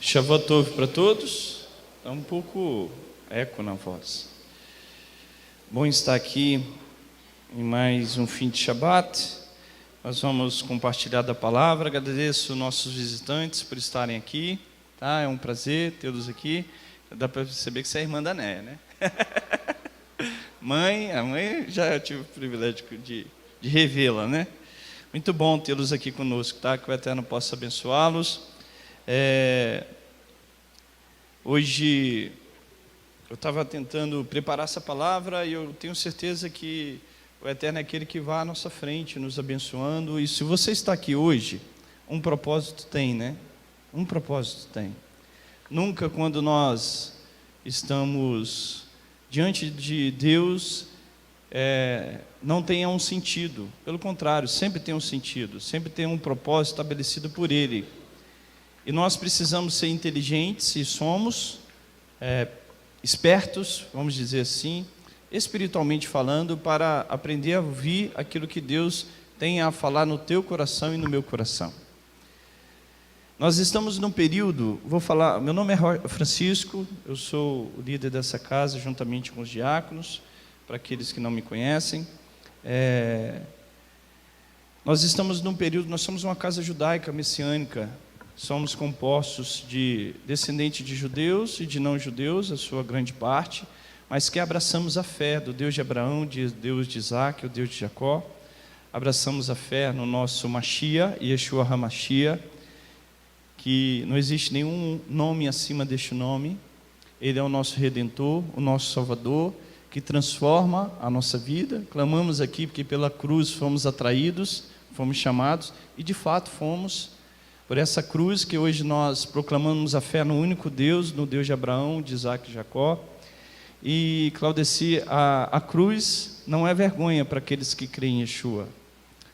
Shavuot Tov para todos. Está um pouco eco na voz. Bom estar aqui em mais um fim de Shabat. Nós vamos compartilhar da palavra. Agradeço nossos visitantes por estarem aqui. Tá? É um prazer tê-los aqui. Dá para perceber que você é irmã da Néia, né? A mãe já tive o privilégio de revê-la, né? Muito bom tê-los aqui conosco, tá? Que o Eterno possa abençoá-los. Hoje eu estava tentando preparar essa palavra e eu tenho certeza que o Eterno é aquele que vai à nossa frente, nos abençoando. E se você está aqui hoje, um propósito tem, né? Um propósito tem. Nunca quando nós estamos diante de Deus, não tenha um sentido. Pelo contrário, sempre tem um sentido, sempre tem um propósito estabelecido por Ele. E nós precisamos ser inteligentes e somos espertos, vamos dizer assim, espiritualmente falando, para aprender a ouvir aquilo que Deus tem a falar no teu coração e no meu coração. Nós estamos num período, vou falar, meu nome é Francisco, eu sou o líder dessa casa, juntamente com os diáconos, para aqueles que não me conhecem. Nós estamos num período, nós somos uma casa judaica, messiânica, somos compostos de descendentes de judeus e de não-judeus, a sua grande parte, mas que abraçamos a fé do Deus de Abraão, Deus de Isaac, o Deus de Jacó. Abraçamos a fé no nosso Mashiach, Yeshua HaMashiach, que não existe nenhum nome acima deste nome. Ele é o nosso Redentor, o nosso Salvador, que transforma a nossa vida. Clamamos aqui porque pela cruz fomos atraídos, fomos chamados, e de fato fomos. Por essa cruz que hoje nós proclamamos a fé no único Deus, no Deus de Abraão, de Isaac e Jacó. E, Claudeci, a cruz não é vergonha para aqueles que creem em Yeshua,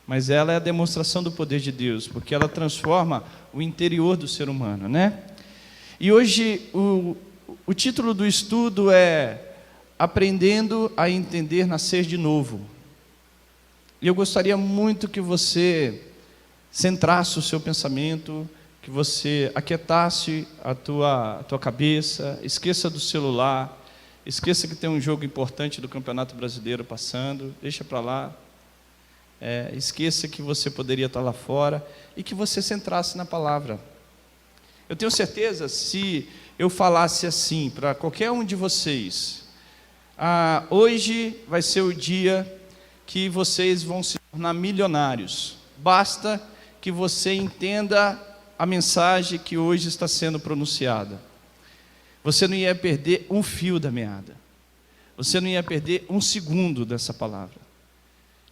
mas ela é a demonstração do poder de Deus, porque ela transforma o interior do ser humano, né? E hoje o título do estudo é Aprendendo a Entender Nascer de Novo. E eu gostaria muito que você centrasse o seu pensamento, que você aquietasse a tua cabeça, esqueça do celular, esqueça que tem um jogo importante do Campeonato Brasileiro passando, deixa para lá. Esqueça que você poderia estar lá fora e que você centrasse na palavra. Eu tenho certeza, se eu falasse assim para qualquer um de vocês, hoje vai ser o dia que vocês vão se tornar milionários, basta que você entenda a mensagem que hoje está sendo pronunciada. Você não ia perder um fio da meada, você não ia perder um segundo dessa palavra.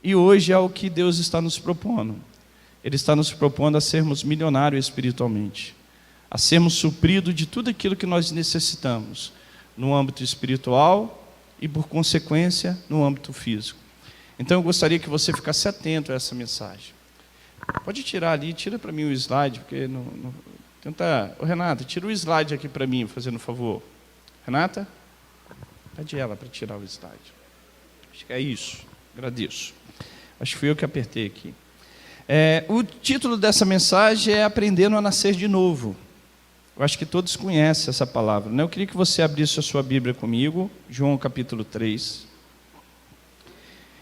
E hoje é o que Deus está nos propondo. Ele está nos propondo a sermos milionários espiritualmente, a sermos supridos de tudo aquilo que nós necessitamos, no âmbito espiritual e, por consequência, no âmbito físico. Então eu gostaria que você ficasse atento a essa mensagem. Pode tirar ali, tira para mim o slide, porque tenta... Renata, tira o slide aqui para mim, fazendo um favor. Renata, pede ela para tirar o slide. Acho que é isso, agradeço. Acho que fui eu que apertei aqui. O título dessa mensagem é Aprendendo a Nascer de Novo. Eu acho que todos conhecem essa palavra, né? Eu queria que você abrisse a sua Bíblia comigo, João capítulo 3.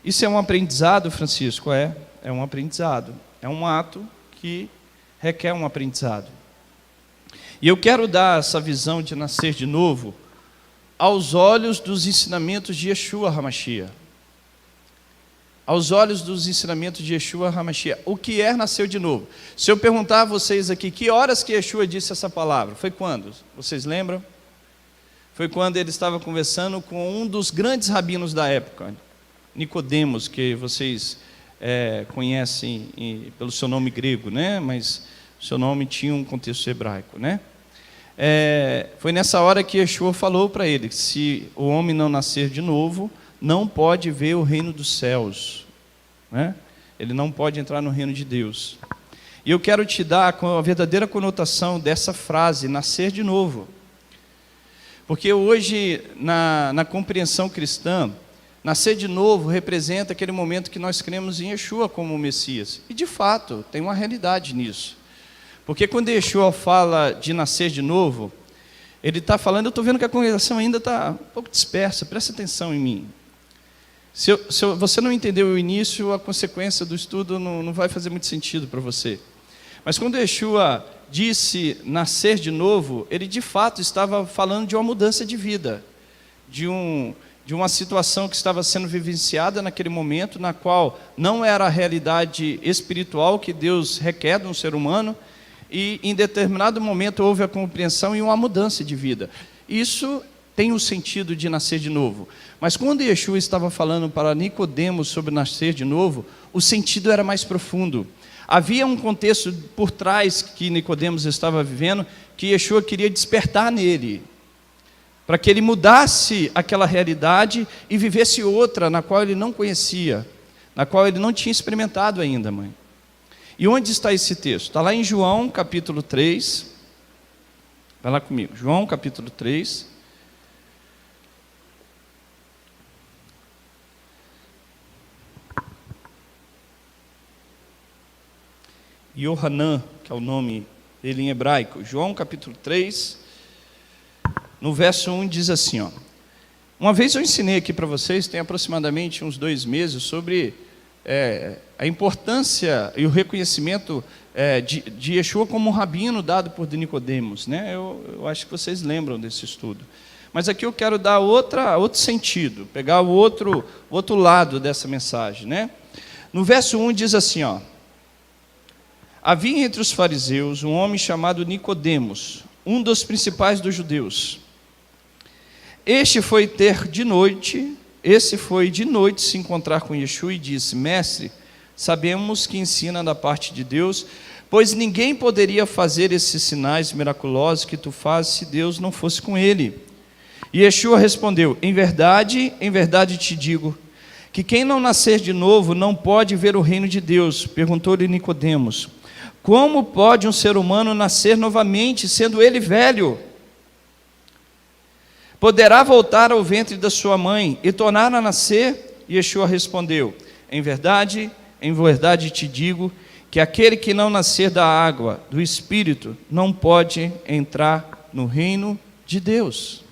Isso é um aprendizado, Francisco? É um aprendizado. É um ato que requer um aprendizado. E eu quero dar essa visão de nascer de novo aos olhos dos ensinamentos de Yeshua HaMashiach. Aos olhos dos ensinamentos de Yeshua HaMashiach. O que é nascer de novo? Se eu perguntar a vocês aqui, que horas que Yeshua disse essa palavra? Foi quando? Vocês lembram? Foi quando ele estava conversando com um dos grandes rabinos da época, Nicodemos, que vocês conhecem pelo seu nome grego, né? Mas o seu nome tinha um contexto hebraico, né? Foi nessa hora que Yeshua falou para ele que se o homem não nascer de novo, não pode ver o reino dos céus, né? Ele não pode entrar no reino de Deus. E eu quero te dar a verdadeira conotação dessa frase, nascer de novo. Porque hoje, na compreensão cristã, nascer de novo representa aquele momento que nós cremos em Yeshua como o Messias. E de fato, tem uma realidade nisso. Porque quando Yeshua fala de nascer de novo, ele está falando, eu estou vendo que a congregação ainda está um pouco dispersa, presta atenção em mim. Se você não entendeu o início, a consequência do estudo não vai fazer muito sentido para você. Mas quando Yeshua disse nascer de novo, ele de fato estava falando de uma mudança de vida, de uma situação que estava sendo vivenciada naquele momento, na qual não era a realidade espiritual que Deus requer de um ser humano, e em determinado momento houve a compreensão e uma mudança de vida. Isso tem o sentido de nascer de novo. Mas quando Yeshua estava falando para Nicodemos sobre nascer de novo, o sentido era mais profundo. Havia um contexto por trás que Nicodemos estava vivendo, que Yeshua queria despertar nele, para que ele mudasse aquela realidade e vivesse outra, na qual ele não conhecia, na qual ele não tinha experimentado ainda, mãe. E onde está esse texto? Está lá em João, capítulo 3. Vai lá comigo. João, capítulo 3. Yohanan, que é o nome dele em hebraico. João, capítulo 3, no verso 1, diz assim, ó. Uma vez eu ensinei aqui para vocês, tem aproximadamente uns 2 meses, sobre a importância e o reconhecimento de Yeshua como um rabino dado por Nicodemos, né? Eu acho que vocês lembram desse estudo. Mas aqui eu quero dar outro sentido, pegar o outro lado dessa mensagem, né? No verso 1 diz assim, ó. Havia entre os fariseus um homem chamado Nicodemos, um dos principais dos judeus. Esse foi de noite se encontrar com Yeshua e disse: Mestre, sabemos que ensina da parte de Deus, pois ninguém poderia fazer esses sinais miraculosos que tu fazes se Deus não fosse com ele. E Yeshua respondeu: em verdade te digo, que quem não nascer de novo não pode ver o reino de Deus. Perguntou-lhe Nicodemos: como pode um ser humano nascer novamente, sendo ele velho? Poderá voltar ao ventre da sua mãe e tornar a nascer? E Yeshua respondeu: em verdade te digo, que aquele que não nascer da água, do Espírito, não pode entrar no reino de Deus.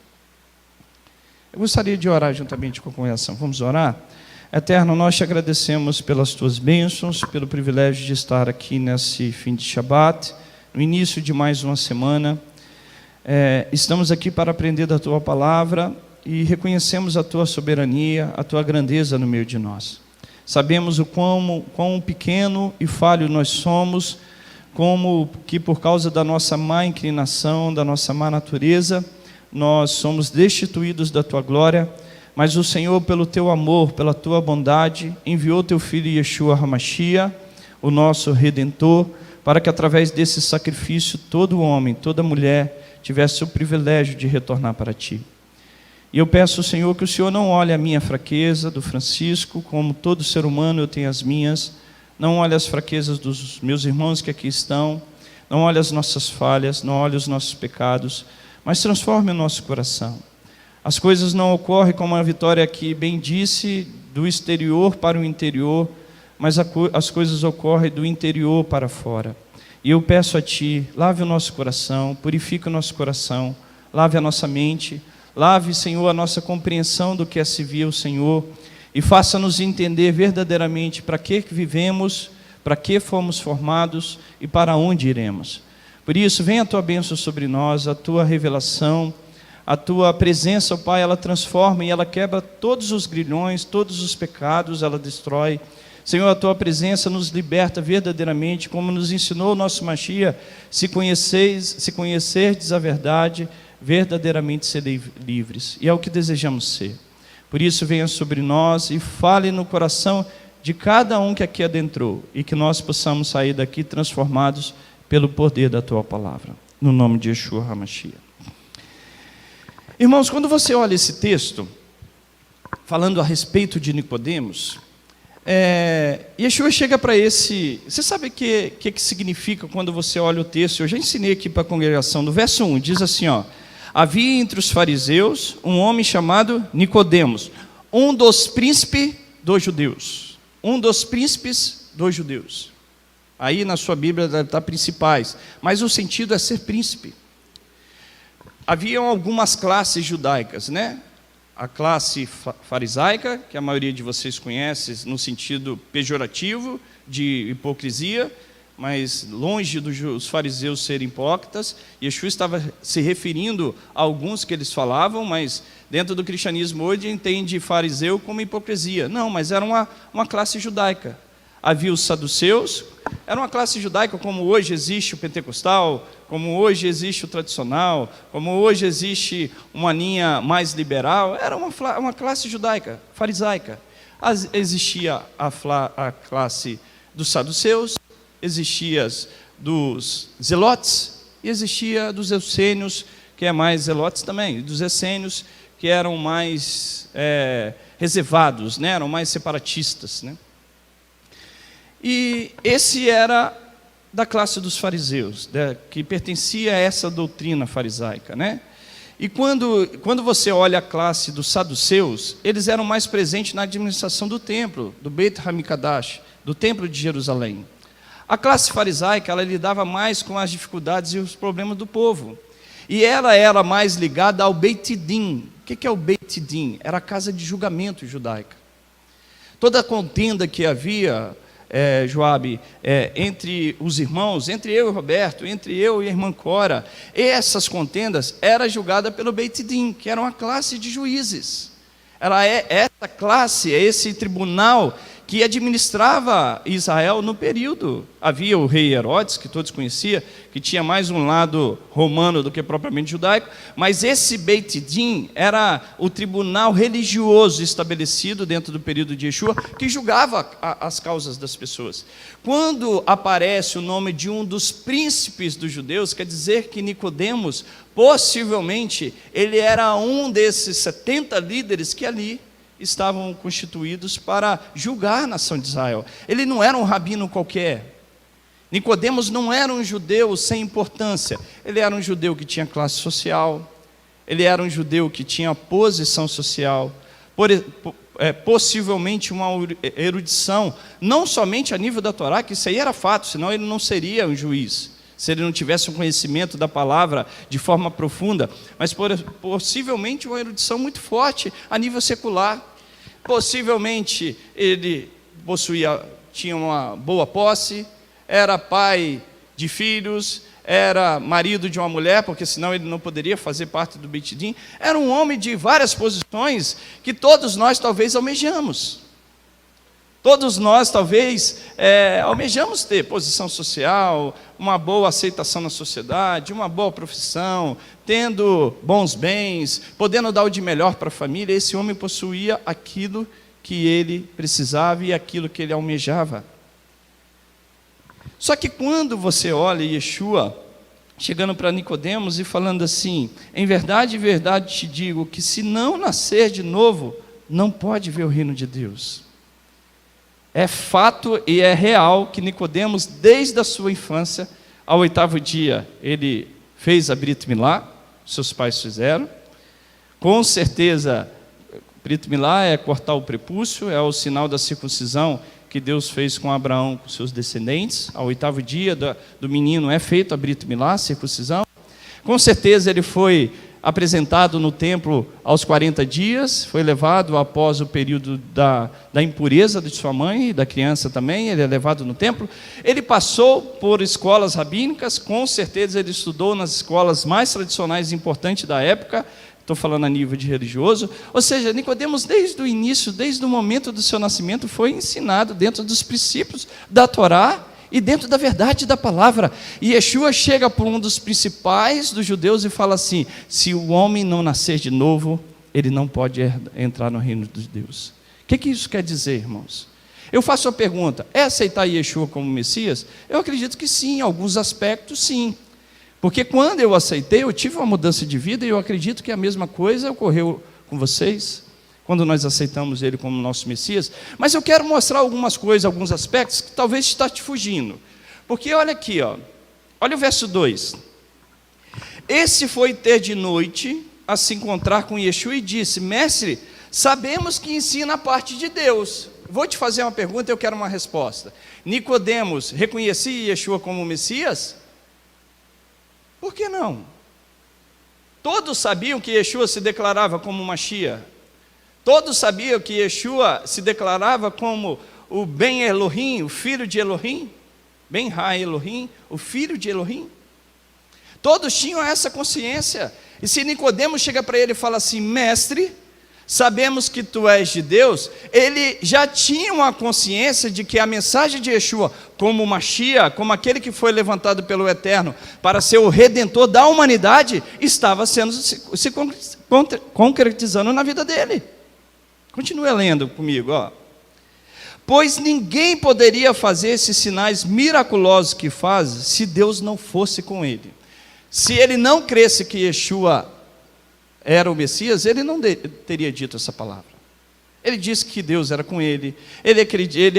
Eu gostaria de orar juntamente com a congregação. Vamos orar? Eterno, nós te agradecemos pelas tuas bênçãos, pelo privilégio de estar aqui nesse fim de Shabat, no início de mais uma semana. Estamos aqui para aprender da tua palavra e reconhecemos a tua soberania, a tua grandeza no meio de nós. Sabemos o quão pequeno e falho nós somos, como que por causa da nossa má inclinação, da nossa má natureza, nós somos destituídos da tua glória, mas o Senhor, pelo teu amor, pela tua bondade, enviou teu Filho Yeshua HaMashiach, o nosso Redentor, para que através desse sacrifício todo homem, toda mulher tivesse o privilégio de retornar para ti. E eu peço, Senhor, que o Senhor não olhe a minha fraqueza, do Francisco, como todo ser humano eu tenho as minhas, não olhe as fraquezas dos meus irmãos que aqui estão, não olhe as nossas falhas, não olhe os nossos pecados, mas transforme o nosso coração. As coisas não ocorrem, como a Vitória aqui bem disse, do exterior para o interior, mas as coisas ocorrem do interior para fora. E eu peço a Ti, lave o nosso coração, purifique o nosso coração, lave a nossa mente, lave, Senhor, a nossa compreensão do que é servir ao Senhor e faça-nos entender verdadeiramente para que vivemos, para que fomos formados e para onde iremos. Por isso, venha a Tua bênção sobre nós, a Tua revelação, a Tua presença, ó Pai, ela transforma e ela quebra todos os grilhões, todos os pecados, ela destrói. Senhor, a Tua presença nos liberta verdadeiramente, como nos ensinou o nosso Mashiach, se conhecerdes a verdade, verdadeiramente sereis livres. E é o que desejamos ser. Por isso, venha sobre nós e fale no coração de cada um que aqui adentrou, e que nós possamos sair daqui transformados pelo poder da Tua palavra. No nome de Yeshua HaMashiach. Irmãos, quando você olha esse texto, falando a respeito de Nicodemos, Yeshua chega para esse... Você sabe o que significa quando você olha o texto? Eu já ensinei aqui para a congregação. No verso 1, diz assim, ó: havia entre os fariseus um homem chamado Nicodemos, um dos príncipes dos judeus. Um dos príncipes dos judeus. Aí na sua Bíblia deve estar principais, mas o sentido é ser príncipe. Haviam algumas classes judaicas, né? A classe farisaica, que a maioria de vocês conhece no sentido pejorativo, de hipocrisia, mas longe dos fariseus serem hipócritas. Yeshua estava se referindo a alguns que eles falavam, mas dentro do cristianismo hoje entende fariseu como hipocrisia. Não, mas era uma classe judaica. Havia os saduceus, era uma classe judaica como hoje existe o pentecostal, como hoje existe o tradicional, como hoje existe uma linha mais liberal. Era uma classe judaica, farisaica. Existia a classe dos saduceus, existia dos zelotes e existia dos essênios, que é mais zelotes também, e dos essênios, que eram mais reservados, né? Eram mais separatistas, né? E esse era da classe dos fariseus, que pertencia a essa doutrina farisaica, né? E quando você olha a classe dos saduceus, eles eram mais presentes na administração do templo, do Beit HaMikdash, do templo de Jerusalém. A classe farisaica, ela lidava mais com as dificuldades e os problemas do povo. E ela era mais ligada ao Beit Din. O que é o Beit Din? Era a casa de julgamento judaica. Toda a contenda que havia, Joabe, entre os irmãos, entre eu e Roberto, entre eu e a irmã Cora, essas contendas eram julgadas pelo Beit Din, que era uma classe de juízes. Essa classe, esse tribunal que administrava Israel no período. Havia o rei Herodes, que todos conheciam, que tinha mais um lado romano do que propriamente judaico, mas esse Beit Din era o tribunal religioso estabelecido dentro do período de Yeshua, que julgava as causas das pessoas. Quando aparece o nome de um dos príncipes dos judeus, quer dizer que Nicodemos, possivelmente, ele era um desses 70 líderes que ali estavam constituídos para julgar a nação de Israel. Ele não era um rabino qualquer. Nicodemos não era um judeu sem importância. Ele era um judeu que tinha classe social, ele era um judeu que tinha posição social, possivelmente uma erudição, não somente a nível da Torá, que isso aí era fato, senão ele não seria um juiz, se ele não tivesse um conhecimento da palavra de forma profunda, mas possivelmente uma erudição muito forte a nível secular. Possivelmente ele tinha uma boa posse, era pai de filhos, era marido de uma mulher, porque senão ele não poderia fazer parte do Beit Din. Era um homem de várias posições que todos nós talvez almejamos. Todos nós, talvez, almejamos ter posição social, uma boa aceitação na sociedade, uma boa profissão, tendo bons bens, podendo dar o de melhor para a família. Esse homem possuía aquilo que ele precisava e aquilo que ele almejava. Só que quando você olha Yeshua chegando para Nicodemos e falando assim: em verdade te digo que se não nascer de novo, não pode ver o reino de Deus. É fato e é real que Nicodemos, desde a sua infância, ao 8º dia, ele fez a Brit Milá, seus pais fizeram. Com certeza, Brit Milá é cortar o prepúcio, é o sinal da circuncisão que Deus fez com Abraão, com seus descendentes. Ao 8º dia do menino é feito a Brit Milá, a circuncisão. Com certeza ele foi apresentado no templo aos 40 dias, foi levado após o período da impureza de sua mãe e da criança também, ele é levado no templo. Ele passou por escolas rabínicas, com certeza ele estudou nas escolas mais tradicionais e importantes da época, estou falando a nível de religioso. Ou seja, Nicodemos, desde o início, desde o momento do seu nascimento, foi ensinado dentro dos princípios da Torá e dentro da verdade da palavra. E Yeshua chega por um dos principais dos judeus e fala assim: se o homem não nascer de novo, ele não pode entrar no reino dos Deus. O que isso quer dizer, irmãos? Eu faço a pergunta: é aceitar Yeshua como Messias? Eu acredito que sim, em alguns aspectos sim. Porque quando eu aceitei, eu tive uma mudança de vida, e eu acredito que a mesma coisa ocorreu com vocês, quando nós aceitamos Ele como nosso Messias. Mas eu quero mostrar algumas coisas, alguns aspectos que talvez está te fugindo. Porque olha aqui, olha o verso 2. Esse foi ter de noite a se encontrar com Yeshua e disse: mestre, sabemos que ensina a parte de Deus. vou te fazer uma pergunta e eu quero uma resposta. Nicodemos reconhecia Yeshua como Messias? Por que não? Todos sabiam que Yeshua se declarava como Mashiach. Todos sabiam que Yeshua se declarava como o Ben Elohim, o filho de Elohim. Ben Ha Elohim, o filho de Elohim. Todos tinham essa consciência. E se Nicodemos chega para ele e fala assim: mestre, sabemos que tu és de Deus, ele já tinha uma consciência de que a mensagem de Yeshua, como Mashiach, como aquele que foi levantado pelo Eterno para ser o Redentor da humanidade, estava sendo se concretizando na vida dele. Continue lendo comigo, ó. Pois ninguém poderia fazer esses sinais miraculosos que faz se Deus não fosse com ele. Se ele não cresce que Yeshua era o Messias, ele não teria dito essa palavra. Ele disse que Deus era com ele. Ele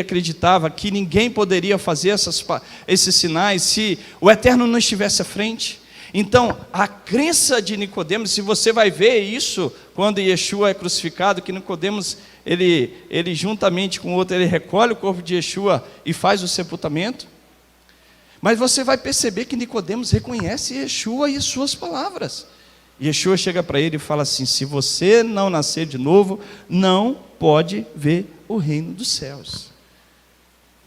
acreditava que ninguém poderia fazer esses sinais se o Eterno não estivesse à frente. Então, a crença de Nicodemos, se você vai ver isso quando Yeshua é crucificado, que Nicodemos, ele juntamente com o outro, ele recolhe o corpo de Yeshua e faz o sepultamento. Mas você vai perceber que Nicodemos reconhece Yeshua e as suas palavras. Yeshua chega para ele e fala assim: se você não nascer de novo, não pode ver o reino dos céus.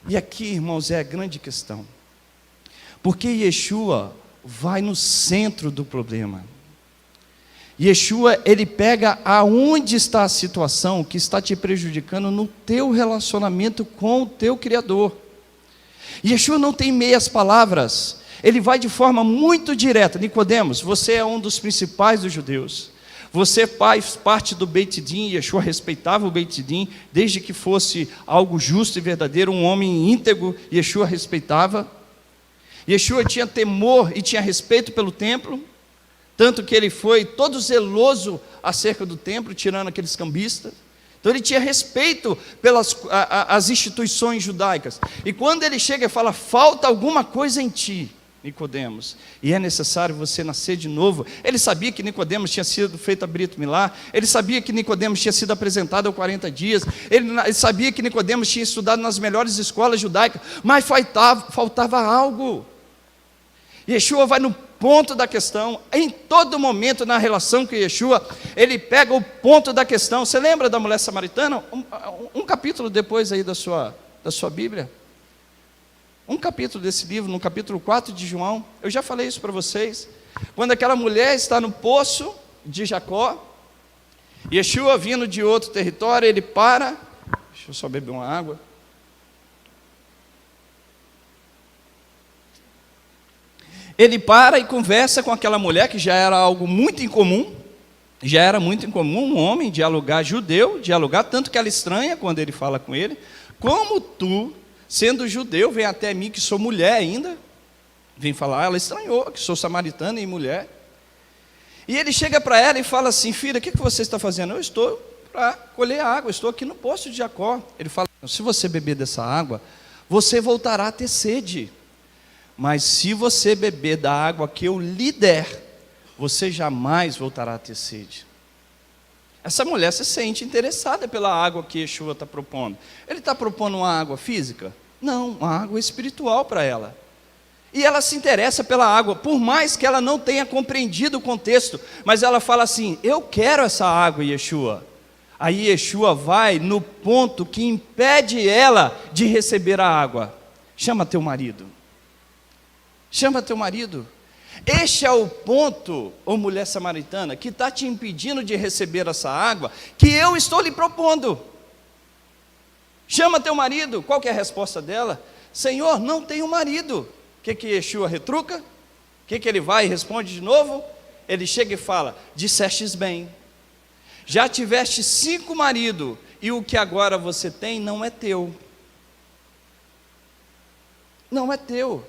E aqui, irmãos, é a grande questão. Porque Yeshua vai no centro do problema. Yeshua, ele pega aonde está a situação que está te prejudicando no teu relacionamento com o teu Criador. Yeshua não tem meias palavras, ele vai de forma muito direta. Nicodemos, você é um dos principais dos judeus, você faz parte do Beit Din. Yeshua respeitava o Beit Din, desde que fosse algo justo e verdadeiro, um homem íntegro, Yeshua respeitava. Yeshua tinha temor e tinha respeito pelo templo, tanto que ele foi todo zeloso acerca do templo, tirando aqueles cambistas. Então ele tinha respeito pelas as instituições judaicas. E quando ele chega e fala: falta alguma coisa em ti, Nicodemos, e é necessário você nascer de novo. Ele sabia que Nicodemos tinha sido feito a Brit Milá, ele sabia que Nicodemos tinha sido apresentado há 40 dias, ele sabia que Nicodemos tinha estudado nas melhores escolas judaicas, mas faltava algo. Yeshua vai no ponto da questão. Em todo momento na relação com Yeshua, ele pega o ponto da questão. Você lembra da mulher samaritana? Um capítulo depois aí da sua Bíblia, um capítulo desse livro, no capítulo 4 de João, eu já falei isso para vocês. Quando aquela mulher está no poço de Jacó, Yeshua vindo de outro território, ele para. Deixa eu só beber uma água. Ele para e conversa com aquela mulher, que já era algo muito incomum. Já era muito incomum um homem dialogar, judeu, dialogar, tanto que ela estranha quando ele fala com ele. Como tu, sendo judeu, vem até mim, que sou mulher ainda, vem falar. Ela estranhou, que sou samaritana e mulher. E ele chega para ela e fala assim: filha, o que você está fazendo? Eu estou para colher água, estou aqui no poço de Jacó. Ele fala: se você beber dessa água, você voltará a ter sede. Mas se você beber da água que eu lhe der, você jamais voltará a ter sede. Essa mulher se sente interessada pela água que Yeshua está propondo. Ele está propondo uma água física? Não, uma água espiritual para ela. E ela se interessa pela água, por mais que ela não tenha compreendido o contexto, mas ela fala assim: eu quero essa água, Yeshua. Aí Yeshua vai no ponto que impede ela de receber a água. Chama teu marido. Chama teu marido. Este é o ponto, ô mulher samaritana, que está te impedindo de receber essa água que eu estou lhe propondo. Chama teu marido. Qual que é a resposta dela? Senhor, não tenho marido. O que Yeshua retruca? O que ele vai e responde de novo? Ele chega e fala: dissestes bem, já tiveste 5 maridos, e o que agora você tem não é teu. Não é teu.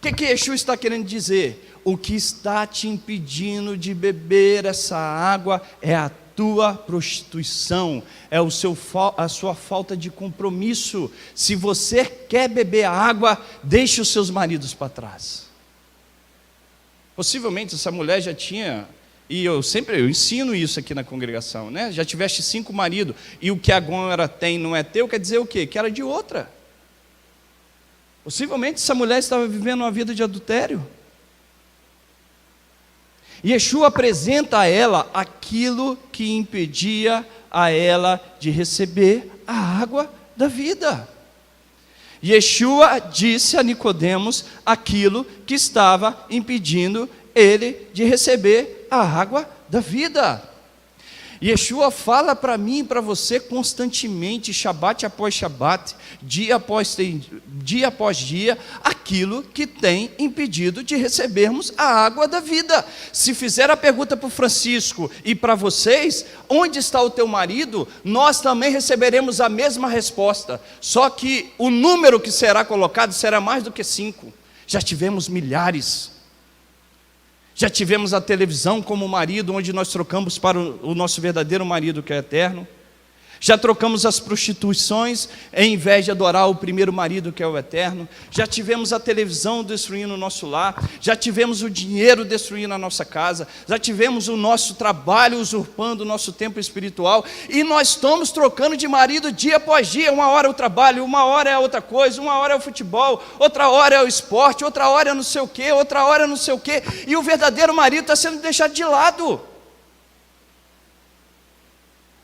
O que Yeshua está querendo dizer? O que está te impedindo de beber essa água é a tua prostituição, é a sua falta de compromisso. Se você quer beber a água, deixe os seus maridos para trás. Possivelmente essa mulher já tinha E eu ensino isso aqui na congregação, né? Já tiveste 5 maridos, e o que agora tem não é teu, quer dizer o quê? Que era de outra. Possivelmente essa mulher estava vivendo uma vida de adultério. Yeshua apresenta a ela aquilo que impedia a ela de receber a água da vida. Yeshua disse a Nicodemos aquilo que estava impedindo ele de receber a água da vida. Yeshua fala para mim e para você constantemente, Shabat após Shabat, dia após dia, aquilo que tem impedido de recebermos a água da vida. Se fizer a pergunta para o Francisco e para vocês, onde está o teu marido? Nós também receberemos a mesma resposta, só que o número que será colocado será mais do que 5. Já tivemos milhares. Já tivemos a televisão como marido, onde nós trocamos para o nosso verdadeiro marido, que é eterno. Já trocamos as prostituições, em vez de adorar o primeiro marido, que é o eterno. Já tivemos a televisão destruindo o nosso lar. Já tivemos o dinheiro destruindo a nossa casa. Já tivemos o nosso trabalho usurpando o nosso tempo espiritual. E nós estamos trocando de marido dia após dia. Uma hora é o trabalho, uma hora é outra coisa, uma hora é o futebol, outra hora é o esporte, outra hora é não sei o quê, outra hora é não sei o quê. E o verdadeiro marido está sendo deixado de lado.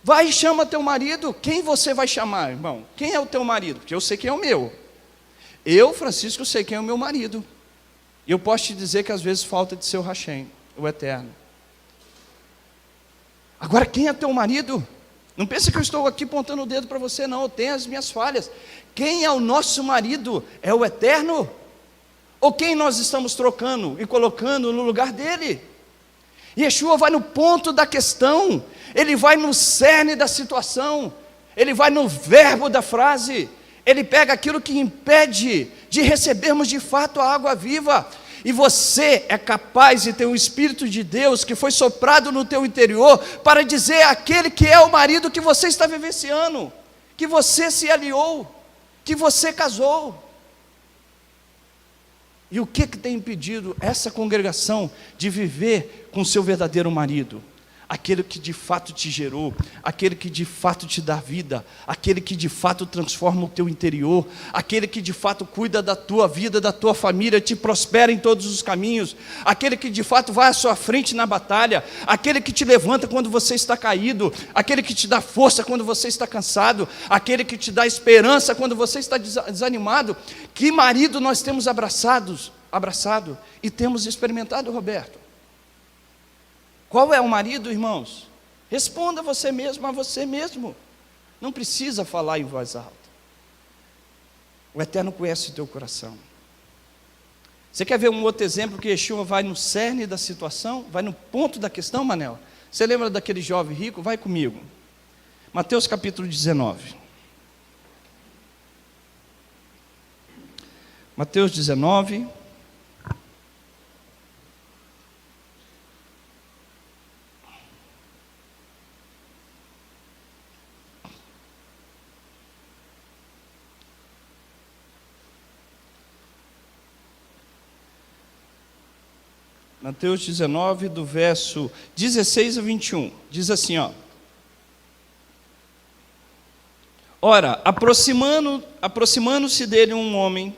Vai e chama teu marido. Quem você vai chamar, irmão? Quem é o teu marido? Porque eu sei quem é o meu. Eu, Francisco, sei quem é o meu marido. E eu posso te dizer que às vezes falta de seu Hashem, o eterno. Agora, quem é teu marido? Não pense que eu estou aqui apontando o dedo para você, não. Eu tenho as minhas falhas. Quem é o nosso marido? É o eterno? Ou quem nós estamos trocando e colocando no lugar dele? Yeshua vai no ponto da questão, ele vai no cerne da situação, ele vai no verbo da frase, ele pega aquilo que impede de recebermos de fato a água viva. E você é capaz de ter um Espírito de Deus que foi soprado no teu interior para dizer àquele que é o marido que você está vivenciando, que você se aliou, que você casou. E o que tem impedido essa congregação de viver com seu verdadeiro marido? Aquele que de fato te gerou, aquele que de fato te dá vida, aquele que de fato transforma o teu interior, aquele que de fato cuida da tua vida, da tua família, te prospera em todos os caminhos, aquele que de fato vai à sua frente na batalha, aquele que te levanta quando você está caído, aquele que te dá força quando você está cansado, aquele que te dá esperança quando você está desanimado. Que marido nós temos abraçado e temos experimentado, Roberto? Qual é o marido, irmãos? Responda você mesmo a você mesmo. Não precisa falar em voz alta. O Eterno conhece o teu coração. Você quer ver um outro exemplo que Yeshua vai no cerne da situação? Vai no ponto da questão, Manel? Você lembra daquele jovem rico? Vai comigo. Mateus capítulo 19. Mateus 19. Mateus 19, do verso 16 a 21, diz assim, ó: Ora, aproximando-se dele um homem,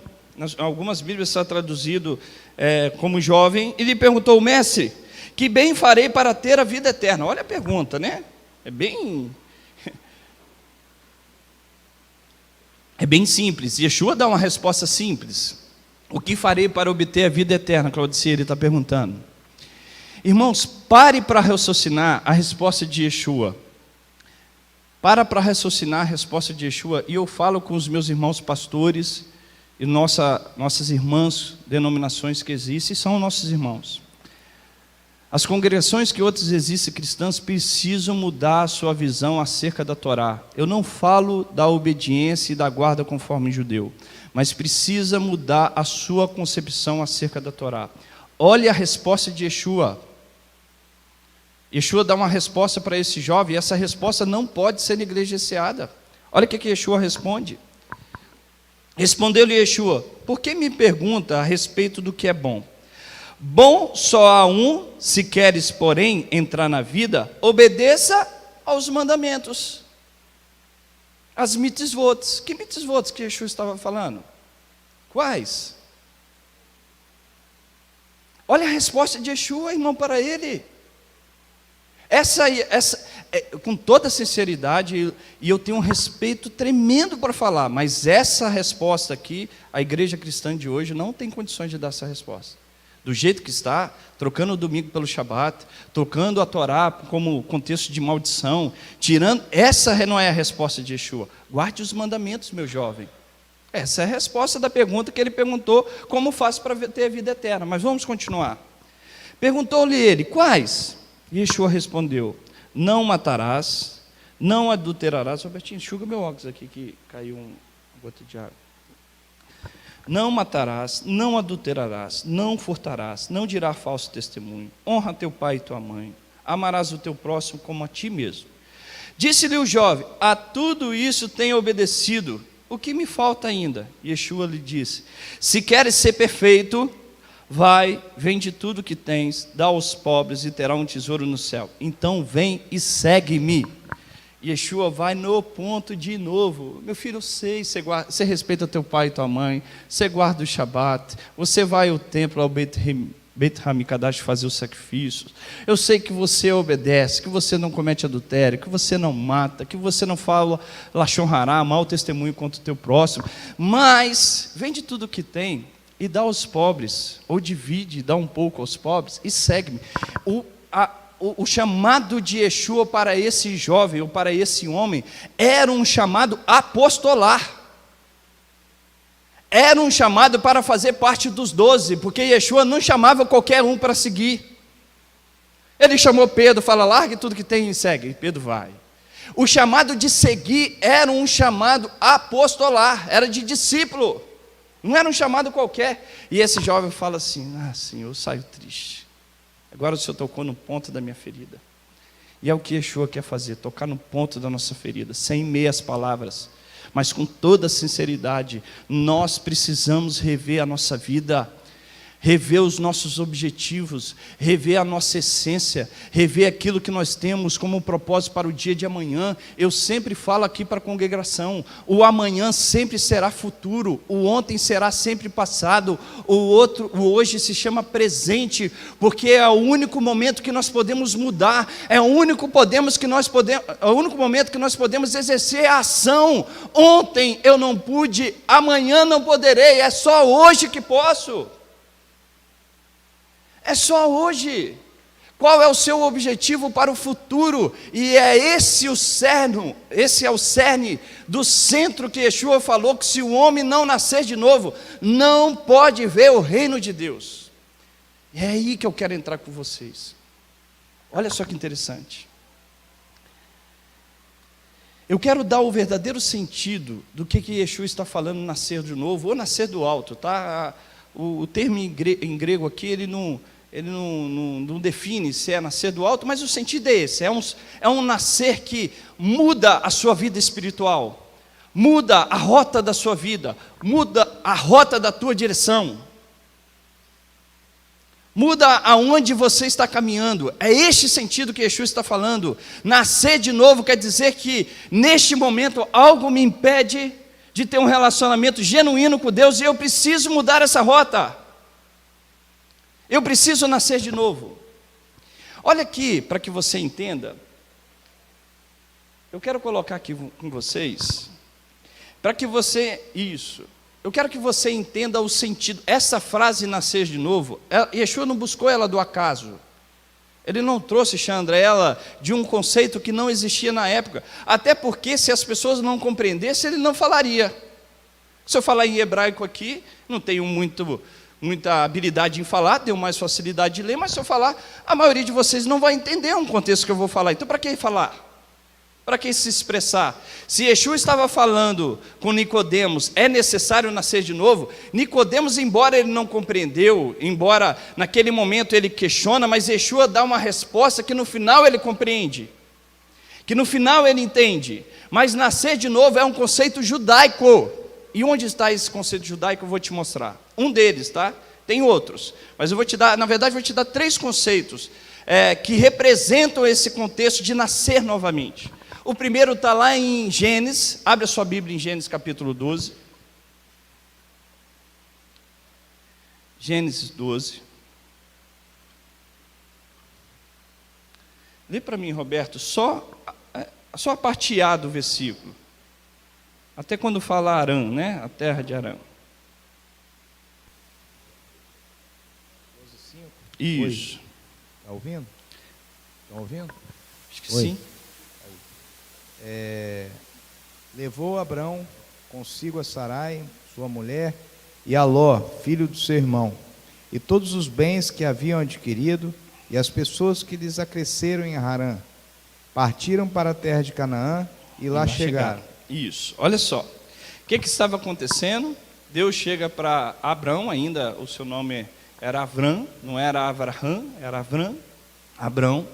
algumas Bíblias está traduzido como jovem, e lhe perguntou: Mestre, que bem farei para ter a vida eterna? Olha a pergunta, né? É bem simples. Yeshua dá uma resposta simples. O que farei para obter a vida eterna? Claudicia, ele está perguntando. Irmãos, pare para raciocinar a resposta de Yeshua. Para raciocinar a resposta de Yeshua. E eu falo com os meus irmãos pastores e nossas irmãs, denominações que existem, são nossos irmãos. As congregações que outras existem cristãs precisam mudar a sua visão acerca da Torá. Eu não falo da obediência e da guarda conforme judeu, mas precisa mudar a sua concepção acerca da Torá. Olhe a resposta de Yeshua. Yeshua dá uma resposta para esse jovem, e essa resposta não pode ser negligenciada. Olha o que Yeshua responde. Respondeu-lhe Yeshua: Por que me pergunta a respeito do que é bom? Bom só há um, se queres, porém, entrar na vida, obedeça aos mandamentos. As mitzvot. Que mitzvot que Yeshua estava falando? Quais? Olha a resposta de Yeshua, irmão, para ele. Com toda sinceridade, e eu tenho um respeito tremendo para falar, mas essa resposta aqui, a igreja cristã de hoje não tem condições de dar essa resposta. Do jeito que está, trocando o domingo pelo Shabat, trocando a Torá como contexto de maldição, tirando, essa não é a resposta de Yeshua. Guarde os mandamentos, meu jovem. Essa é a resposta da pergunta que ele perguntou, como faço para ter a vida eterna. Mas vamos continuar. Perguntou-lhe ele, quais? Yeshua respondeu, não matarás, não adulterarás. Robertinho, enxuga meu óculos aqui, que caiu uma gota de água. Não matarás, não adulterarás, não furtarás, não dirás falso testemunho, honra teu pai e tua mãe, amarás o teu próximo como a ti mesmo. Disse-lhe o jovem, a tudo isso tenho obedecido, o que me falta ainda? Yeshua lhe disse, se queres ser perfeito, vai, vende tudo que tens, dá aos pobres e terá um tesouro no céu. Então vem e segue-me. Yeshua vai no ponto de novo. Meu filho, eu sei, você respeita teu pai e tua mãe, você guarda o Shabat, você vai ao templo, ao Beit Hamikdash fazer os sacrifícios. Eu sei que você obedece, que você não comete adultério, que você não mata, que você não fala lashon hará, mau testemunho contra o teu próximo. Mas vende tudo o que tem e dá aos pobres, ou divide, dá um pouco aos pobres e segue-me. O chamado de Yeshua para esse jovem, ou para esse homem, era um chamado apostolar. Era um chamado para fazer parte dos 12, porque Yeshua não chamava qualquer um para seguir. Ele chamou Pedro, fala, largue tudo que tem e segue, e Pedro vai. O chamado de seguir era um chamado apostolar, era de discípulo, não era um chamado qualquer. E esse jovem fala assim, Senhor, eu saio triste. Agora o Senhor tocou no ponto da minha ferida. E é o que Yeshua quer fazer, tocar no ponto da nossa ferida, sem meias palavras, mas com toda sinceridade. Nós precisamos rever a nossa vida, rever os nossos objetivos, rever a nossa essência, rever aquilo que nós temos como propósito para o dia de amanhã. Eu sempre falo aqui para a congregação, o amanhã sempre será futuro, o ontem será sempre passado, o hoje se chama presente, porque é o único momento que nós podemos mudar, é o único momento que nós podemos exercer a ação. Ontem eu não pude, amanhã não poderei, é só hoje que posso. É só hoje. Qual é o seu objetivo para o futuro? E é esse o cerne, esse é o cerne do centro que Yeshua falou, que se o homem não nascer de novo, não pode ver o reino de Deus. E é aí que eu quero entrar com vocês. Olha só que interessante. Eu quero dar o verdadeiro sentido do que Yeshua está falando, nascer de novo, ou nascer do alto, tá? O termo em grego aqui, ele não define se é nascer do alto, mas o sentido é esse, é um nascer que muda a sua vida espiritual, muda a rota da sua vida, muda a rota da tua direção, muda aonde você está caminhando. É este sentido que Yeshua está falando. Nascer de novo quer dizer que neste momento algo me impede de ter um relacionamento genuíno com Deus, e eu preciso mudar essa rota. Eu preciso nascer de novo. Olha aqui, para que você entenda, eu quero colocar aqui com vocês, para que você, eu quero que você entenda o sentido. Essa frase, nascer de novo, Yeshua não buscou ela do acaso. Ele não trouxe, Chandra, ela de um conceito que não existia na época. Até porque, se as pessoas não compreendessem, ele não falaria. Se eu falar em hebraico aqui, não tenho muita habilidade em falar, tenho mais facilidade de ler, mas se eu falar, a maioria de vocês não vai entender um contexto que eu vou falar. Então, para que falar? Para que se expressar? Se Yeshua estava falando com Nicodemos, é necessário nascer de novo, Nicodemos, embora ele não compreendeu, embora naquele momento ele questiona, mas Yeshua dá uma resposta que no final ele compreende, que no final ele entende. Mas nascer de novo é um conceito judaico. E onde está esse conceito judaico? Eu vou te mostrar. Um deles, tá? Tem outros, mas eu vou te dar, na verdade, vou te dar 3 conceitos que representam esse contexto de nascer novamente. O primeiro está lá em Gênesis, abre a sua Bíblia em Gênesis capítulo 12. Gênesis 12. Lê para mim, Roberto, só a parte A do versículo. Até quando fala Arã, né? A terra de Arã. 12:5. Isso. Está ouvindo? Estão ouvindo? Acho que sim. Levou Abrão consigo a Sarai, sua mulher, e a Ló, filho do seu irmão, e todos os bens que haviam adquirido, e as pessoas que lhes acresceram em Harã. Partiram para a terra de Canaã e lá chegaram. Isso, olha só. O que estava acontecendo? Deus chega para Abrão, ainda o seu nome era Avram, não era Avraham, era Avram. Abrão.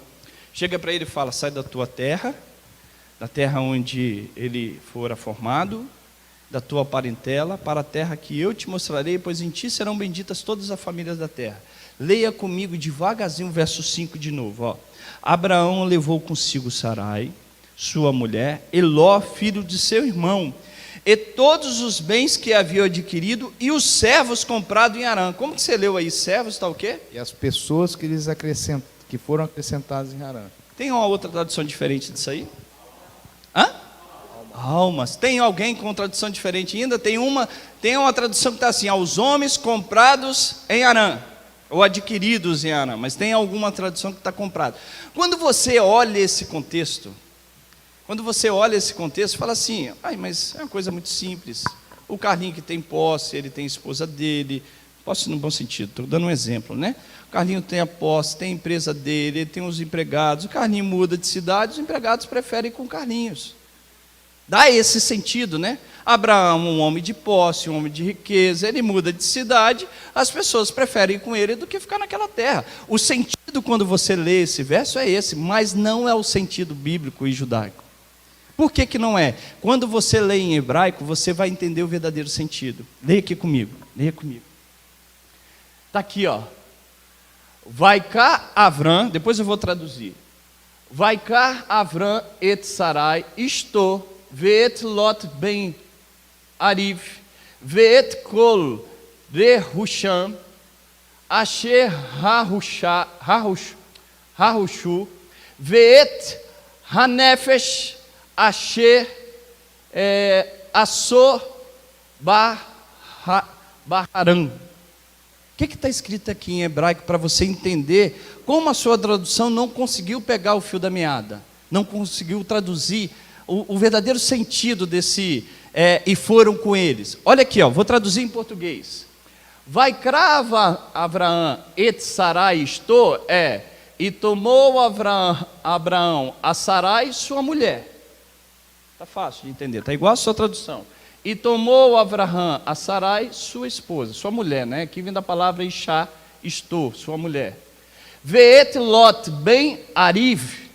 Chega para ele e fala: sai da tua terra, da terra onde ele fora formado, da tua parentela, para a terra que eu te mostrarei, pois em ti serão benditas todas as famílias da terra. Leia comigo devagarzinho o verso 5 de novo. Ó. Abraão levou consigo Sarai, sua mulher, e Ló, filho de seu irmão, e todos os bens que havia adquirido, e os servos comprados em Harã. Como que você leu aí? Servos está o quê? E as pessoas que lhes que foram acrescentadas em Harã. Tem uma outra tradução diferente disso aí? Hã? Almas. Tem alguém com tradução diferente ainda? Tem uma tradução que está assim: aos homens comprados em Harã, ou adquiridos em Harã, mas tem alguma tradução que está comprado. Quando você olha esse contexto, fala assim: mas é uma coisa muito simples. O Carlinho que tem posse, ele tem a esposa dele, posse no bom sentido, estou dando um exemplo, né? O Carlinho tem a posse, tem a empresa dele, ele tem os empregados, o Carlinho muda de cidade, os empregados preferem ir com o Carlinhos. Dá esse sentido, né? Abraão, um homem de posse, um homem de riqueza, ele muda de cidade, as pessoas preferem ir com ele do que ficar naquela terra. O sentido, quando você lê esse verso, é esse, mas não é o sentido bíblico e judaico. Por que que não é? Quando você lê em hebraico, você vai entender o verdadeiro sentido. Leia aqui comigo, leia comigo. Está aqui, ó. Vai cá Avram, depois eu vou traduzir. Vai cá Avram et Sarai, isto, veet Lot ben Ariv, veet kol de Husham, asher Hahushu, veet Hanefesh, asher Assor Baharam. O que está escrito aqui em hebraico para você entender como a sua tradução não conseguiu pegar o fio da meada, não conseguiu traduzir o verdadeiro sentido desse e foram com eles? Olha aqui, ó, vou traduzir em português. Vai crava Abraão et Sarai isto e tomou Abraão a Sarai sua mulher. Está fácil de entender, está igual a sua tradução. E tomou Abraão a Sarai, sua esposa, sua mulher, né? Aqui vem da palavra Ishá, estou, sua mulher. Veet Lot ben Ariv,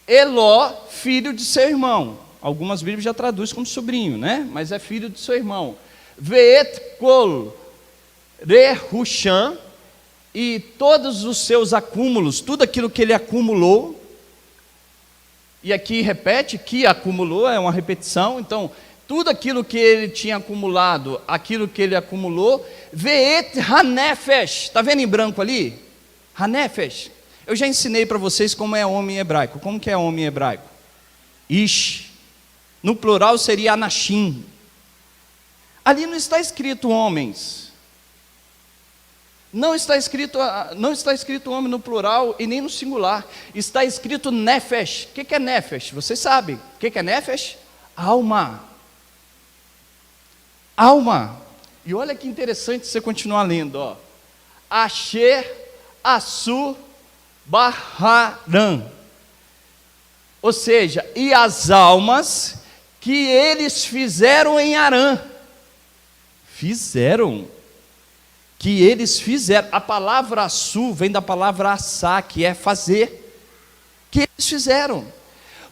Eló, filho de seu irmão. Algumas Bíblias já traduzem como sobrinho, né? Mas é filho de seu irmão. Veet Kol Rehusham, e todos os seus acúmulos, tudo aquilo que ele acumulou. E aqui repete, que acumulou, é uma repetição, então tudo aquilo que ele tinha acumulado, aquilo que ele acumulou, veet hanefesh, está vendo em branco ali? Hanefesh. Eu já ensinei para vocês como é homem hebraico. Como que é homem hebraico? Ish. No plural seria anashim. Ali não está escrito homens. Não está escrito homem no plural e nem no singular. Está escrito nefesh. O que é nefesh? Vocês sabem. O que é nefesh? Alma. Alma. E olha que interessante você continuar lendo, ó. Asher Assur Baharam. Ou seja, e as almas que eles fizeram em Harã. Fizeram. Que eles fizeram. A palavra Assur vem da palavra assá, que é fazer. Que eles fizeram.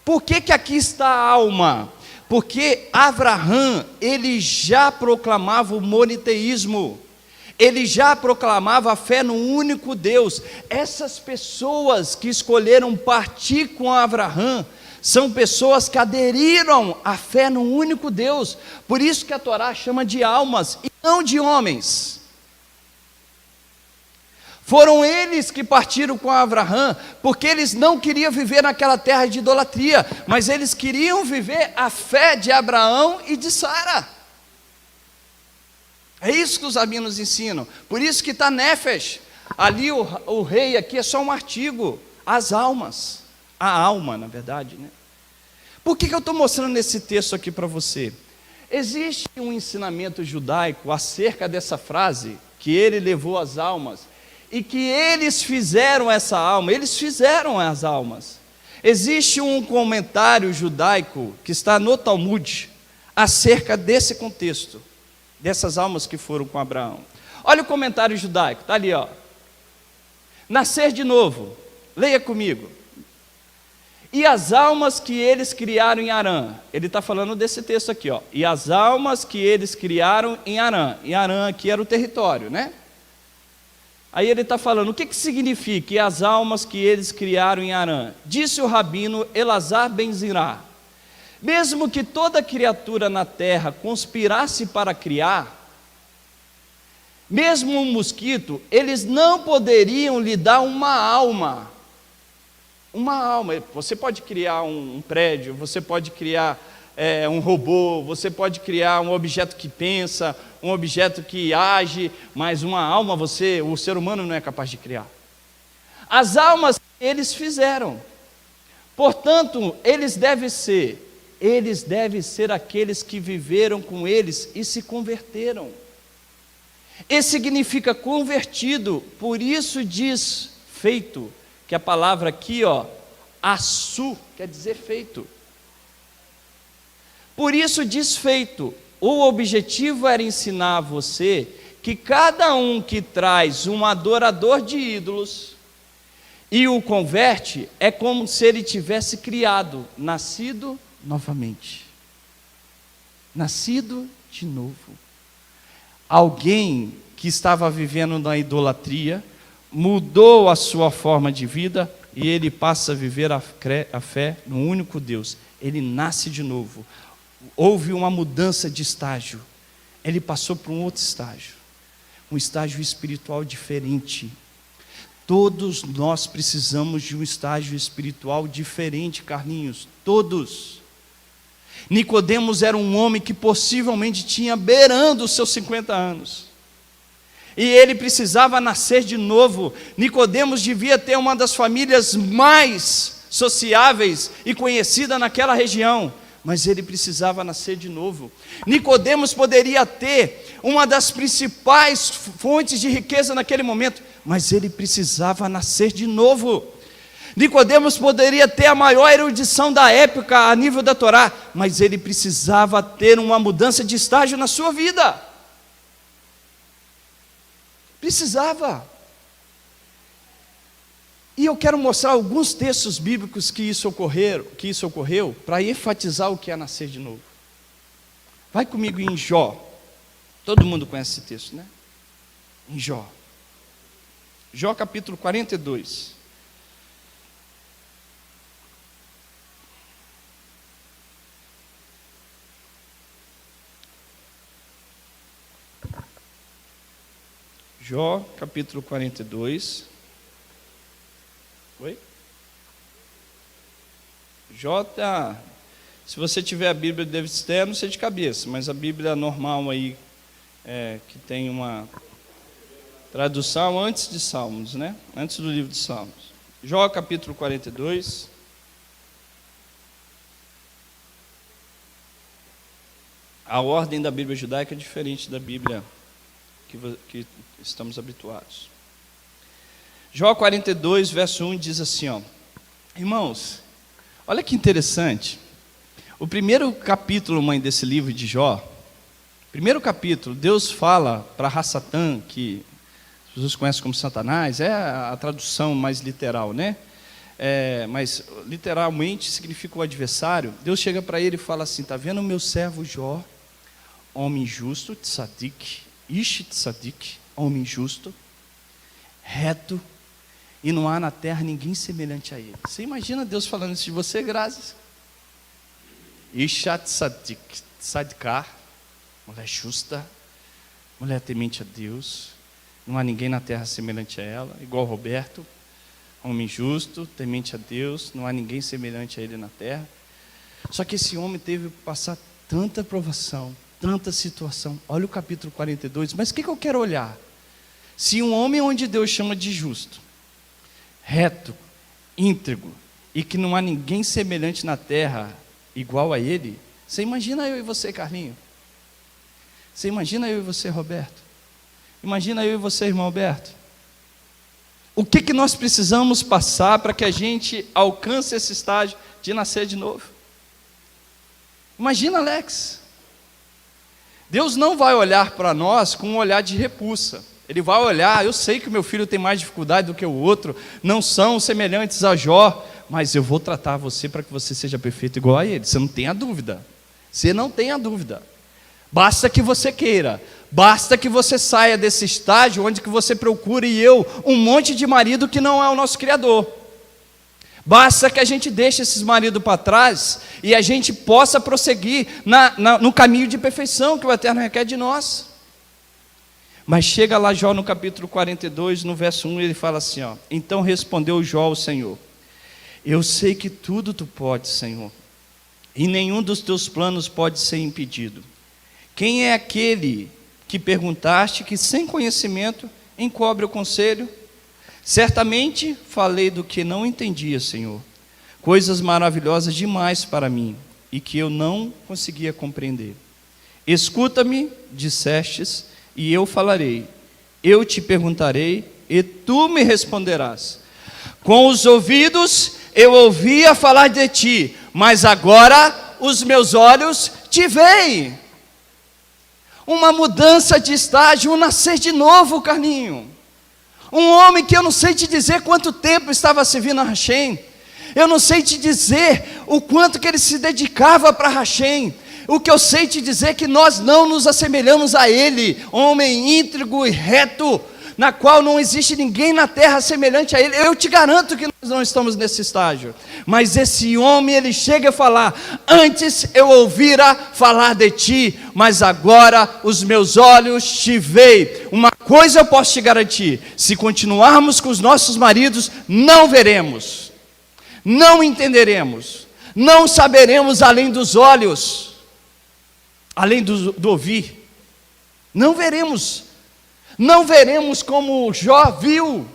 Por que que aqui está a alma? Porque Abraão, ele já proclamava o moniteísmo. Ele já proclamava a fé no único Deus. Essas pessoas que escolheram partir com Abraão são pessoas que aderiram à fé no único Deus. Por isso que a Torá chama de almas e não de homens. Foram eles que partiram com Abraão, porque eles não queriam viver naquela terra de idolatria, mas eles queriam viver a fé de Abraão e de Sara. É isso que os rabinos ensinam. Por isso que está Nefesh. Ali o rei aqui é só um artigo. As almas. A alma, na verdade, né? Por que eu estou mostrando esse texto aqui para você? Existe um ensinamento judaico acerca dessa frase, que ele levou as almas, e que eles fizeram essa alma, eles fizeram as almas. Existe um comentário judaico que está no Talmud acerca desse contexto, dessas almas que foram com Abraão. Olha o comentário judaico, está ali, ó. Nascer de novo, leia comigo. E as almas que eles criaram em Harã, ele está falando desse texto aqui, ó. E as almas que eles criaram em Harã, e Harã aqui era o território, né? Aí ele está falando, o que significa? E as almas que eles criaram em Harã? Disse o rabino Elazar ben Zirá, mesmo que toda criatura na terra conspirasse para criar, mesmo um mosquito, eles não poderiam lhe dar uma alma. Uma alma. Você pode criar um prédio, você pode criar um robô, você pode criar um objeto que pensa, um objeto que age, mas uma alma o ser humano não é capaz de criar. As almas eles fizeram. Portanto, eles devem ser aqueles que viveram com eles e se converteram. Esse significa convertido, por isso diz feito, que a palavra aqui, ó, assu, quer dizer feito. Por isso diz feito. O objetivo era ensinar a você que cada um que traz um adorador de ídolos e o converte, é como se ele tivesse criado, nascido novamente. Nascido de novo. Alguém que estava vivendo na idolatria, mudou a sua forma de vida e ele passa a viver a fé no único Deus. Ele nasce de novo. Houve uma mudança de estágio. Ele passou para um outro estágio. Um estágio espiritual diferente. Todos nós precisamos de um estágio espiritual diferente, Carlinhos. Todos. Nicodemos era um homem que possivelmente tinha beirando os seus 50 anos. E ele precisava nascer de novo. Nicodemos devia ter uma das famílias mais sociáveis e conhecida naquela região, mas ele precisava nascer de novo. Nicodemos poderia ter uma das principais fontes de riqueza naquele momento, mas ele precisava nascer de novo. Nicodemos poderia ter a maior erudição da época a nível da Torá, mas ele precisava ter uma mudança de estágio na sua vida. Precisava. E eu quero mostrar alguns textos bíblicos que isso ocorreu para enfatizar o que é nascer de novo. Vai comigo em Jó. Todo mundo conhece esse texto, né? Em Jó. Jó capítulo 42. Jó, capítulo 42. Oi? Jó tá. Se você tiver a Bíblia de David Stern, não sei de cabeça, mas a Bíblia normal aí, que tem uma tradução antes de Salmos, né? Antes do livro de Salmos. Jó, capítulo 42. A ordem da Bíblia judaica é diferente da Bíblia que estamos habituados. Jó 42, verso 1 diz assim, ó, irmãos, olha que interessante, o primeiro capítulo, mãe, desse livro de Jó, primeiro capítulo, Deus fala para Hassatã, que as pessoas conhecem como Satanás, é a tradução mais literal, né? Mas literalmente significa o adversário. Deus chega para ele e fala assim, está vendo o meu servo Jó, homem justo, tzadik, ish tzadik, homem justo, reto, e não há na terra ninguém semelhante a ele. Você imagina Deus falando isso de você, Graças? Ishat Sadkar, mulher justa, mulher temente a Deus, não há ninguém na terra semelhante a ela, igual Roberto, homem justo, temente a Deus, não há ninguém semelhante a ele na terra. Só que esse homem teve que passar tanta provação, tanta situação. Olha o capítulo 42, mas o que eu quero olhar? Se um homem onde Deus chama de justo, reto, íntegro, e que não há ninguém semelhante na terra igual a ele, você imagina eu e você, Carlinho? Você imagina eu e você, Roberto? Imagina eu e você, irmão Alberto? O que nós precisamos passar para que a gente alcance esse estágio de nascer de novo? Imagina, Alex. Deus não vai olhar para nós com um olhar de repulsa. Ele vai olhar, eu sei que o meu filho tem mais dificuldade do que o outro, não são semelhantes a Jó, mas eu vou tratar você para que você seja perfeito igual a ele. Você não tenha dúvida. Você não tenha dúvida. Basta que você queira. Basta que você saia desse estágio onde que você procure um monte de marido que não é o nosso Criador. Basta que a gente deixe esses maridos para trás e a gente possa prosseguir no caminho de perfeição que o Eterno requer de nós. Mas chega lá Jó no capítulo 42, no verso 1, ele fala assim, ó: então respondeu Jó ao Senhor: eu sei que tudo tu podes, Senhor, e nenhum dos teus planos pode ser impedido. Quem é aquele que perguntaste, que sem conhecimento encobre o conselho? Certamente falei do que não entendia, Senhor, coisas maravilhosas demais para mim, e que eu não conseguia compreender. Escuta-me, dissestes, e eu falarei. Eu te perguntarei, e tu me responderás. Com os ouvidos eu ouvia falar de ti, mas agora os meus olhos te veem. Uma mudança de estágio, um nascer de novo, Carlinho. Um homem que eu não sei te dizer quanto tempo estava servindo a Hashem. Eu não sei te dizer o quanto que ele se dedicava para Hashem. O que eu sei te dizer é que nós não nos assemelhamos a ele, homem íntegro e reto, na qual não existe ninguém na terra semelhante a ele. Eu te garanto que nós não estamos nesse estágio. Mas esse homem, ele chega a falar: antes eu ouvira falar de ti, mas agora os meus olhos te veem. Uma coisa eu posso te garantir: se continuarmos com os nossos maridos, não veremos, não entenderemos, não saberemos além dos olhos, além do ouvir, não veremos. Não veremos como Jó viu,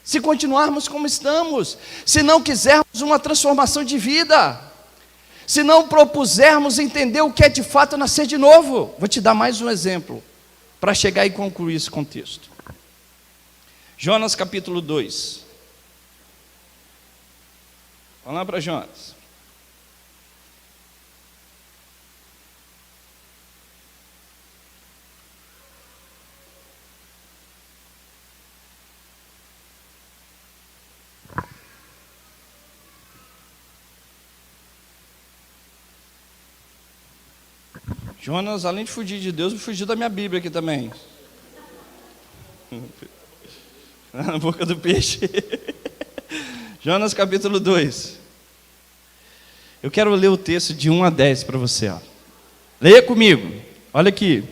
se continuarmos como estamos, se não quisermos uma transformação de vida, se não propusermos entender o que é de fato nascer de novo. Vou te dar mais um exemplo, para chegar e concluir esse contexto. Jonas capítulo 2. Vamos lá para Jonas. Jonas, além de fugir de Deus, fugiu da minha Bíblia aqui também. Na boca do peixe. Jonas capítulo 2. Eu quero ler o texto de 1 a 10 para você. Ó. Leia comigo. Olha aqui.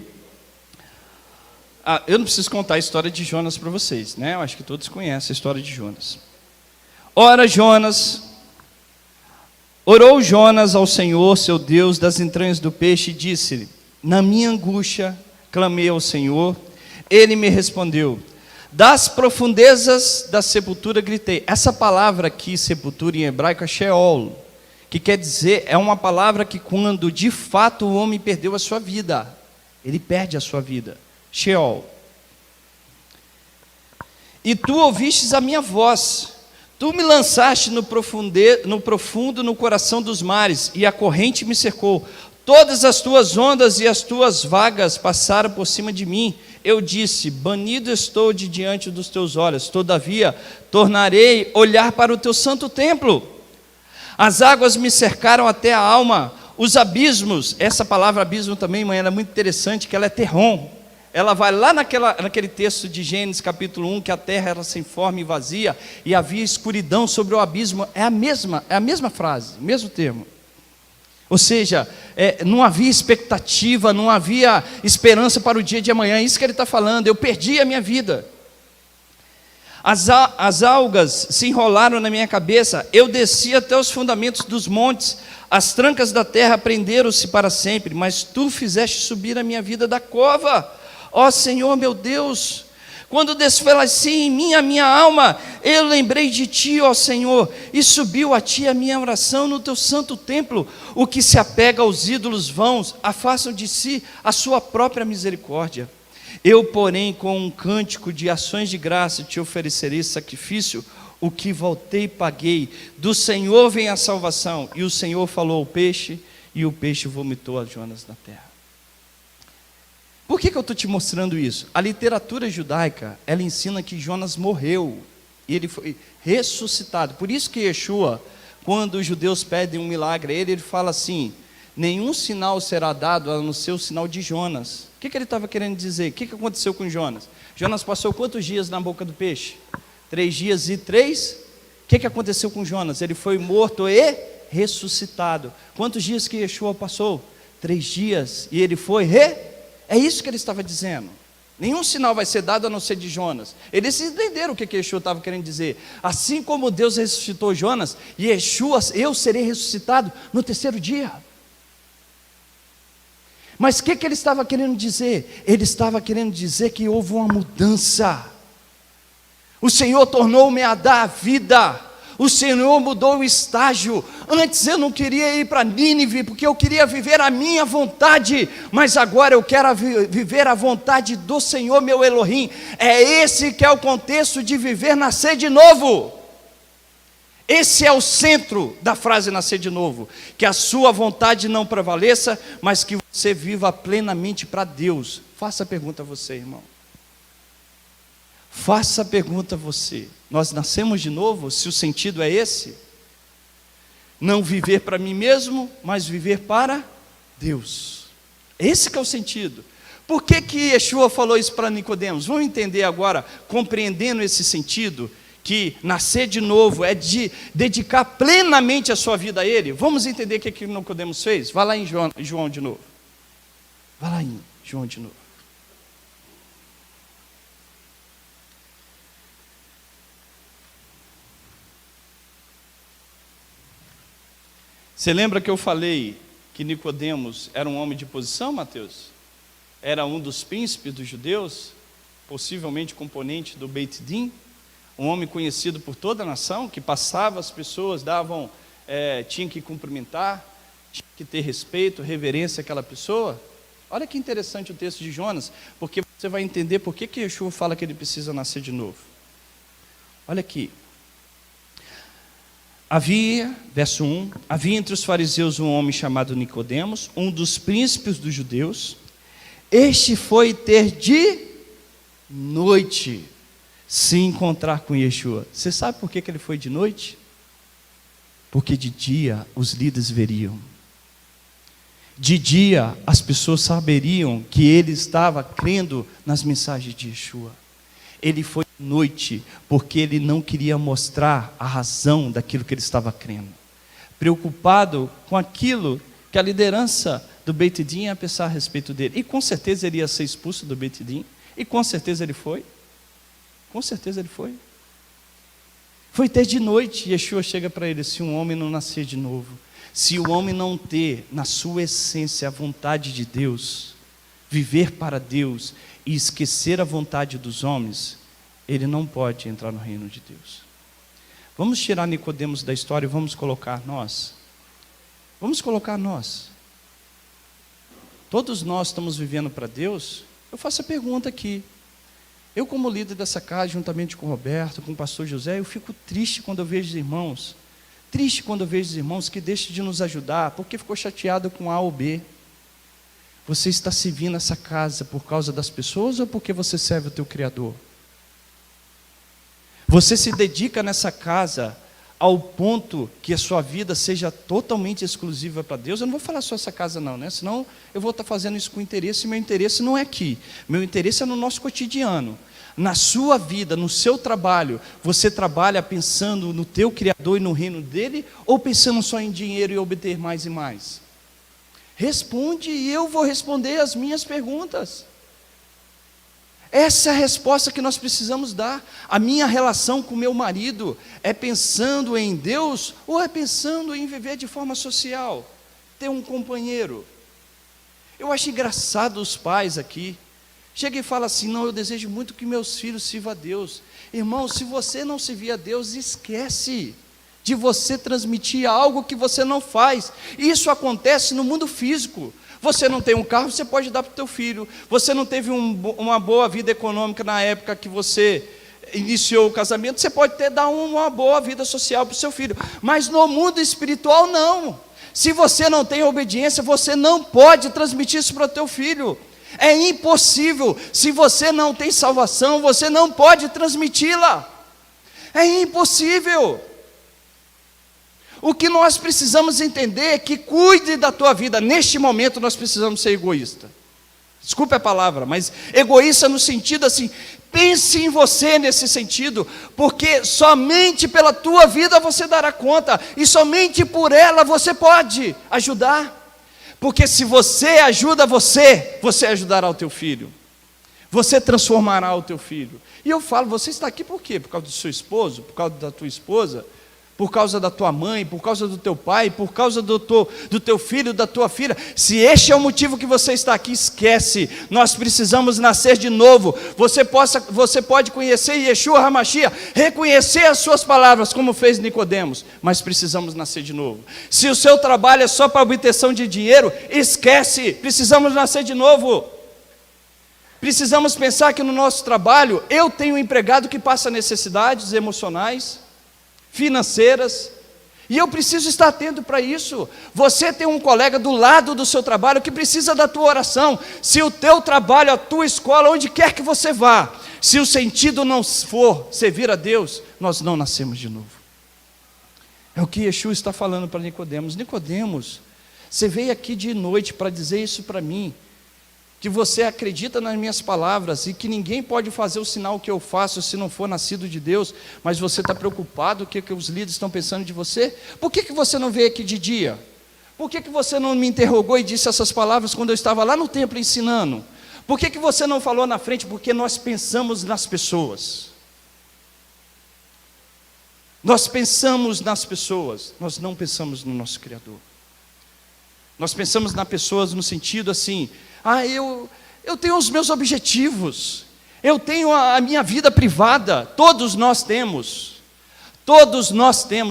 Eu não preciso contar a história de Jonas para vocês, né? Eu acho que todos conhecem a história de Jonas. Ora, orou Jonas ao Senhor, seu Deus, das entranhas do peixe, e disse-lhe: na minha angústia clamei ao Senhor, ele me respondeu. Das profundezas da sepultura gritei. Essa palavra aqui, sepultura em hebraico, é Sheol, que quer dizer, é uma palavra que quando de fato o homem perdeu a sua vida, ele perde a sua vida. Sheol. E tu ouvistes a minha voz. Tu me lançaste no profundo, no coração dos mares, e a corrente me cercou. Todas as tuas ondas e as tuas vagas passaram por cima de mim. Eu disse: banido estou de diante dos teus olhos, todavia tornarei olhar para o teu santo templo. As águas me cercaram até a alma, os abismos. Essa palavra abismo também, mãe, ela é muito interessante, que ela é terrom. ela vai lá naquele texto de Gênesis capítulo 1, que a terra era sem forma e vazia, e havia escuridão sobre o abismo. É a mesma frase, o mesmo termo. Ou seja, não havia expectativa, não havia esperança para o dia de amanhã. É isso que ele está falando. Eu perdi a minha vida. As algas se enrolaram na minha cabeça. Eu desci até os fundamentos dos montes. As trancas da terra prenderam-se para sempre. Mas tu fizeste subir a minha vida da cova. Ó Senhor meu Deus, quando desfaleci em mim a minha alma, eu lembrei de ti, ó Senhor, e subiu a ti a minha oração no teu santo templo. O que se apega aos ídolos vãos, afastam de si a sua própria misericórdia. Eu, porém, com um cântico de ações de graça, te oferecerei sacrifício, o que voltei e paguei. Do Senhor vem a salvação. E o Senhor falou ao peixe, e o peixe vomitou a Jonas na terra. Por que eu estou te mostrando isso? A literatura judaica, ela ensina que Jonas morreu, e ele foi ressuscitado. Por isso que Yeshua, quando os judeus pedem um milagre a ele fala assim: nenhum sinal será dado a não ser o sinal de Jonas. O que ele estava querendo dizer? O que aconteceu com Jonas? Jonas passou quantos dias na boca do peixe? 3 dias e 3. O que aconteceu com Jonas? Ele foi morto e ressuscitado. Quantos dias que Yeshua passou? 3 dias, e ele foi É isso que ele estava dizendo. Nenhum sinal vai ser dado a não ser de Jonas. Eles entenderam o que Yeshua estava querendo dizer. Assim como Deus ressuscitou Jonas, Yeshua, eu serei ressuscitado no 3º dia. Mas o que ele estava querendo dizer? Ele estava querendo dizer que houve uma mudança. O Senhor tornou-me a dar a vida. O Senhor mudou o estágio. Antes eu não queria ir para Nínive, porque eu queria viver a minha vontade, mas agora eu quero viver a vontade do Senhor, meu Elohim. É esse que é o contexto de viver, nascer de novo. Esse é o centro da frase nascer de novo. Que a sua vontade não prevaleça, mas que você viva plenamente para Deus. Faça a pergunta a você, irmão. Faça a pergunta a você. Nós nascemos de novo, se o sentido é esse? Não viver para mim mesmo, mas viver para Deus. Esse que é o sentido. Por que Yeshua falou isso para Nicodemos? Vamos entender agora, compreendendo esse sentido, que nascer de novo é de dedicar plenamente a sua vida a Ele. Vamos entender o que Nicodemos fez? Vai lá em João de novo. Vai lá em João de novo. Você lembra que eu falei que Nicodemos era um homem de posição, Mateus? Era um dos príncipes dos judeus, possivelmente componente do Beit Din, um homem conhecido por toda a nação, que passava as pessoas, tinha que cumprimentar, tinha que ter respeito, reverência àquela pessoa. Olha que interessante o texto de Jonas, porque você vai entender por que Yeshua fala que ele precisa nascer de novo. Olha aqui. Verso 1, havia entre os fariseus um homem chamado Nicodemos, um dos príncipes dos judeus. Este foi ter de noite se encontrar com Yeshua. Você sabe por que ele foi de noite? Porque de dia os líderes veriam. De dia as pessoas saberiam que ele estava crendo nas mensagens de Yeshua. Ele foi de noite porque ele não queria mostrar a razão daquilo que ele estava crendo. Preocupado com aquilo que a liderança do Beit Din ia pensar a respeito dele. E com certeza ele ia ser expulso do Beit Din. E com certeza ele foi. Com certeza ele foi. Foi ter de noite. Yeshua chega para ele: se um homem não nascer de novo, se o homem não ter na sua essência a vontade de Deus, viver para Deus e esquecer a vontade dos homens, ele não pode entrar no reino de Deus. Vamos tirar Nicodemos da história e vamos colocar nós. Vamos colocar nós. Todos nós estamos vivendo para Deus. Eu faço a pergunta aqui. Eu, como líder dessa casa, juntamente com o Roberto, com o pastor José, eu fico triste quando eu vejo os irmãos. Triste quando eu vejo os irmãos que deixam de nos ajudar, porque ficou chateado com A ou B. Você está servindo essa casa por causa das pessoas ou porque você serve o teu Criador? Você se dedica nessa casa ao ponto que a sua vida seja totalmente exclusiva para Deus. Eu não vou falar só essa casa não, né? Senão eu vou estar fazendo isso com interesse, e meu interesse não é aqui. Meu interesse é no nosso cotidiano. Na sua vida, no seu trabalho, você trabalha pensando no teu Criador e no reino dele, ou pensando só em dinheiro e obter mais e mais? Responde e eu vou responder as minhas perguntas. Essa é a resposta que nós precisamos dar. A minha relação com meu marido é pensando em Deus ou é pensando em viver de forma social? Ter um companheiro? Eu acho engraçado os pais aqui. Chega e fala assim: não, eu desejo muito que meus filhos sirvam a Deus. Irmão, se você não servir a Deus, esquece de você transmitir algo que você não faz. Isso acontece no mundo físico. Você não tem um carro, você pode dar para o teu filho. Você não teve uma boa vida econômica na época que você iniciou o casamento, você pode dar uma boa vida social para o seu filho. Mas no mundo espiritual, não. Se você não tem obediência, você não pode transmitir isso para o teu filho. É impossível. Se você não tem salvação, você não pode transmiti-la. É impossível. O que nós precisamos entender é que cuide da tua vida. Neste momento nós precisamos ser egoístas. Desculpe a palavra, mas egoísta no sentido assim, pense em você nesse sentido, porque somente pela tua vida você dará conta, e somente por ela você pode ajudar. Porque se você ajuda você ajudará o teu filho. Você transformará o teu filho. E eu falo, você está aqui por quê? Por causa do seu esposo? Por causa da tua esposa? Por causa da tua mãe? Por causa do teu pai? Por causa do teu filho, da tua filha? Se este é o motivo que você está aqui, esquece. Nós precisamos nascer de novo. Você pode conhecer Yeshua HaMashiach, reconhecer as suas palavras, como fez Nicodemos, mas precisamos nascer de novo. Se o seu trabalho é só para obtenção de dinheiro, esquece. Precisamos nascer de novo. Precisamos pensar que no nosso trabalho, eu tenho um empregado que passa necessidades emocionais, financeiras, e eu preciso estar atento para isso. Você tem um colega do lado do seu trabalho que precisa da tua oração. Se o teu trabalho, a tua escola, onde quer que você vá, se o sentido não for servir a Deus, nós não nascemos de novo. É o que Yeshua está falando para Nicodemos. Nicodemos, você veio aqui de noite para dizer isso para mim, que você acredita nas minhas palavras e que ninguém pode fazer o sinal que eu faço se não for nascido de Deus, mas você está preocupado com o que os líderes estão pensando de você? Por que você não veio aqui de dia? Por que você não me interrogou e disse essas palavras quando eu estava lá no templo ensinando? Por que você não falou na frente? Porque nós pensamos nas pessoas. Nós pensamos nas pessoas, nós não pensamos no nosso Criador. Nós pensamos nas pessoas no sentido assim: eu tenho os meus objetivos, eu tenho a minha vida privada. Todos nós temos,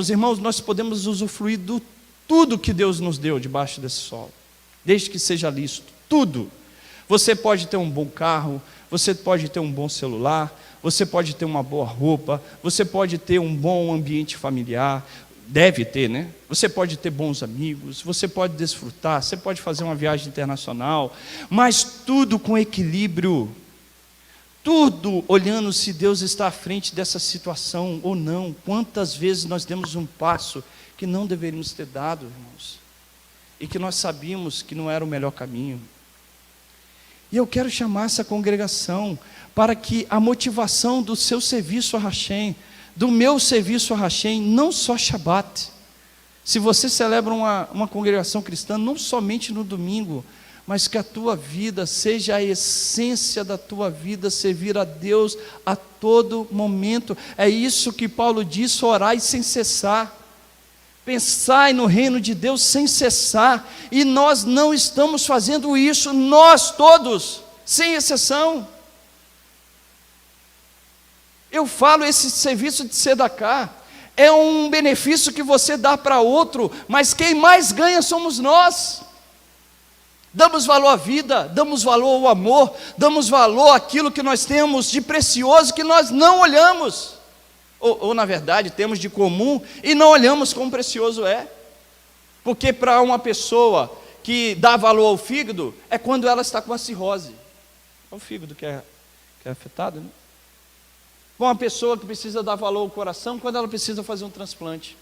irmãos. Nós podemos usufruir de tudo que Deus nos deu debaixo desse sol, desde que seja lícito, tudo. Você pode ter um bom carro, você pode ter um bom celular, você pode ter uma boa roupa, você pode ter um bom ambiente familiar. Deve ter, né? Você pode ter bons amigos, você pode desfrutar, você pode fazer uma viagem internacional, mas tudo com equilíbrio, tudo olhando se Deus está à frente dessa situação ou não. Quantas vezes nós demos um passo que não deveríamos ter dado, irmãos, e que nós sabíamos que não era o melhor caminho. E eu quero chamar essa congregação para que a motivação do seu serviço a Hashem, do meu serviço a Hashem, não só Shabat. Se você celebra uma congregação cristã, não somente no domingo, mas que a tua vida seja a essência da tua vida, servir a Deus a todo momento. É isso que Paulo diz: orai sem cessar, pensai no reino de Deus sem cessar. E nós não estamos fazendo isso, nós todos, sem exceção. Eu falo, esse serviço de Sedacá é um benefício que você dá para outro, mas quem mais ganha somos nós. Damos valor à vida, damos valor ao amor, damos valor àquilo que nós temos de precioso que nós não olhamos, ou na verdade temos de comum e não olhamos como precioso é. Porque para uma pessoa que dá valor ao fígado, é quando ela está com a cirrose. É o fígado que é afetado, né? Uma pessoa que precisa dar valor ao coração, quando ela precisa fazer um transplante.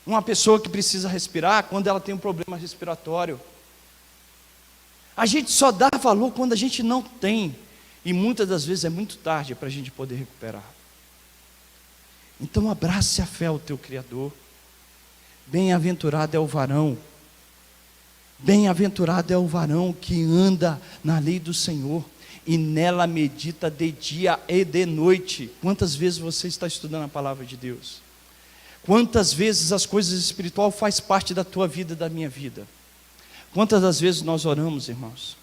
uma pessoa que precisa respirar quando ela tem um problema respiratório. A gente só dá valor quando a gente não tem, e muitas das vezes é muito tarde para a gente poder recuperar. Então abrace a fé ao teu Criador. Bem-aventurado é o varão, bem-aventurado é o varão que anda na lei do Senhor, e nela medita de dia e de noite. Quantas vezes você está estudando a palavra de Deus? Quantas vezes as coisas espirituais fazem parte da tua vida e da minha vida? Quantas das vezes nós oramos, irmãos?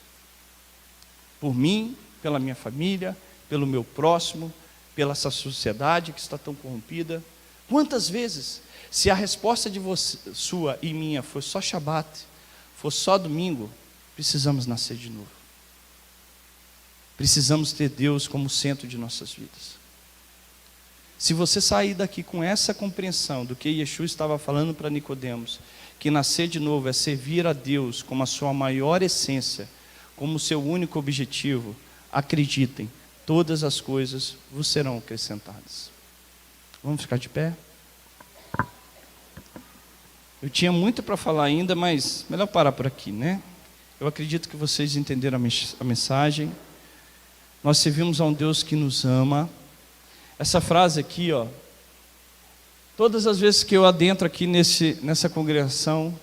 Por mim, pela minha família, pelo meu próximo, pela essa sociedade que está tão corrompida. Quantas vezes, se a resposta de você, sua e minha for só Shabat, for só domingo, precisamos nascer de novo. Precisamos ter Deus como centro de nossas vidas. Se você sair daqui com essa compreensão do que Yeshua estava falando para Nicodemos, que nascer de novo é servir a Deus como a sua maior essência, como o seu único objetivo, acreditem, todas as coisas vos serão acrescentadas. Vamos ficar de pé? Eu tinha muito para falar ainda, mas melhor parar por aqui, né? Eu acredito que vocês entenderam a mensagem. Nós servimos a um Deus que nos ama. Essa frase aqui, ó, todas as vezes que eu adentro aqui nessa congregação,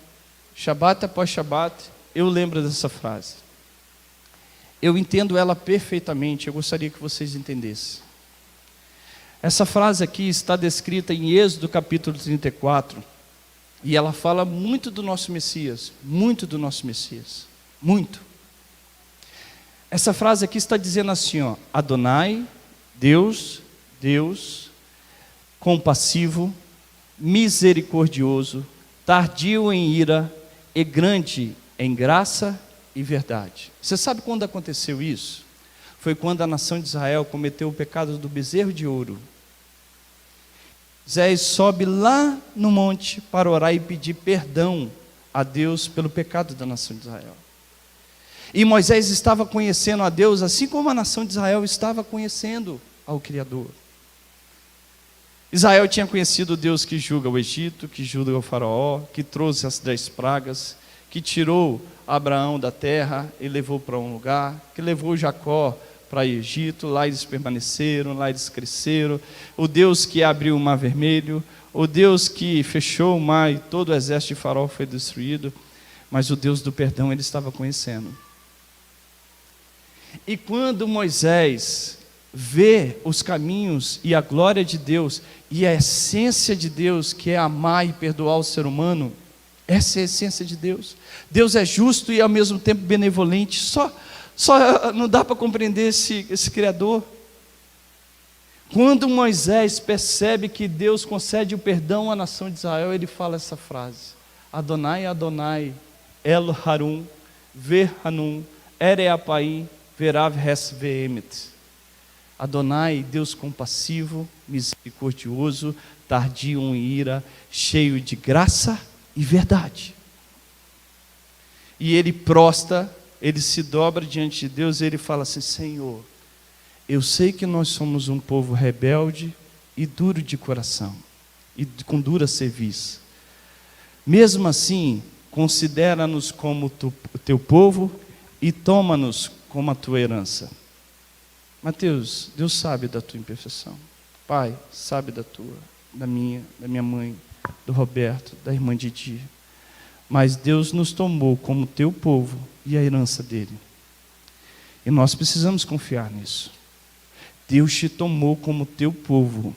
Shabat após Shabat, eu lembro dessa frase. Eu entendo ela perfeitamente, eu gostaria que vocês entendessem. Essa frase aqui está descrita em Êxodo capítulo 34, e ela fala muito do nosso Messias, muito do nosso Messias, muito. Essa frase aqui está dizendo assim, ó, Adonai, Deus, compassivo, misericordioso, tardio em ira e grande em graça e verdade. Você sabe quando aconteceu isso? Foi quando a nação de Israel cometeu o pecado do bezerro de ouro. Moisés sobe lá no monte para orar e pedir perdão a Deus pelo pecado da nação de Israel. E Moisés estava conhecendo a Deus, assim como a nação de Israel estava conhecendo ao Criador. Israel tinha conhecido o Deus que julga o Egito, que julga o faraó, que trouxe as 10 pragas, que tirou Abraão da terra e levou para um lugar, que levou Jacó para o Egito, lá eles permaneceram, lá eles cresceram. O Deus que abriu o mar vermelho, o Deus que fechou o mar e todo o exército de faraó foi destruído, mas o Deus do perdão ele estava conhecendo. E quando Moisés vê os caminhos e a glória de Deus e a essência de Deus, que é amar e perdoar o ser humano, essa é a essência de Deus. Deus é justo e ao mesmo tempo benevolente. Só não dá para compreender esse Criador. Quando Moisés percebe que Deus concede o perdão à nação de Israel, ele fala essa frase: Adonai, Adonai, El Harum, Ver Hanum, Ere Apai, Verav Res Veemet. Adonai, Deus compassivo, misericordioso, tardio em ira, cheio de graça e verdade. E ele prostra, ele se dobra diante de Deus e ele fala assim: Senhor, eu sei que nós somos um povo rebelde e duro de coração, e com dura cerviz. Mesmo assim, considera-nos como o teu povo e toma-nos como a tua herança. Mateus, Deus sabe da tua imperfeição. Pai, sabe da minha mãe, do Roberto, da irmã Didi. Mas Deus nos tomou como teu povo e a herança dele. E nós precisamos confiar nisso. Deus te tomou como teu povo,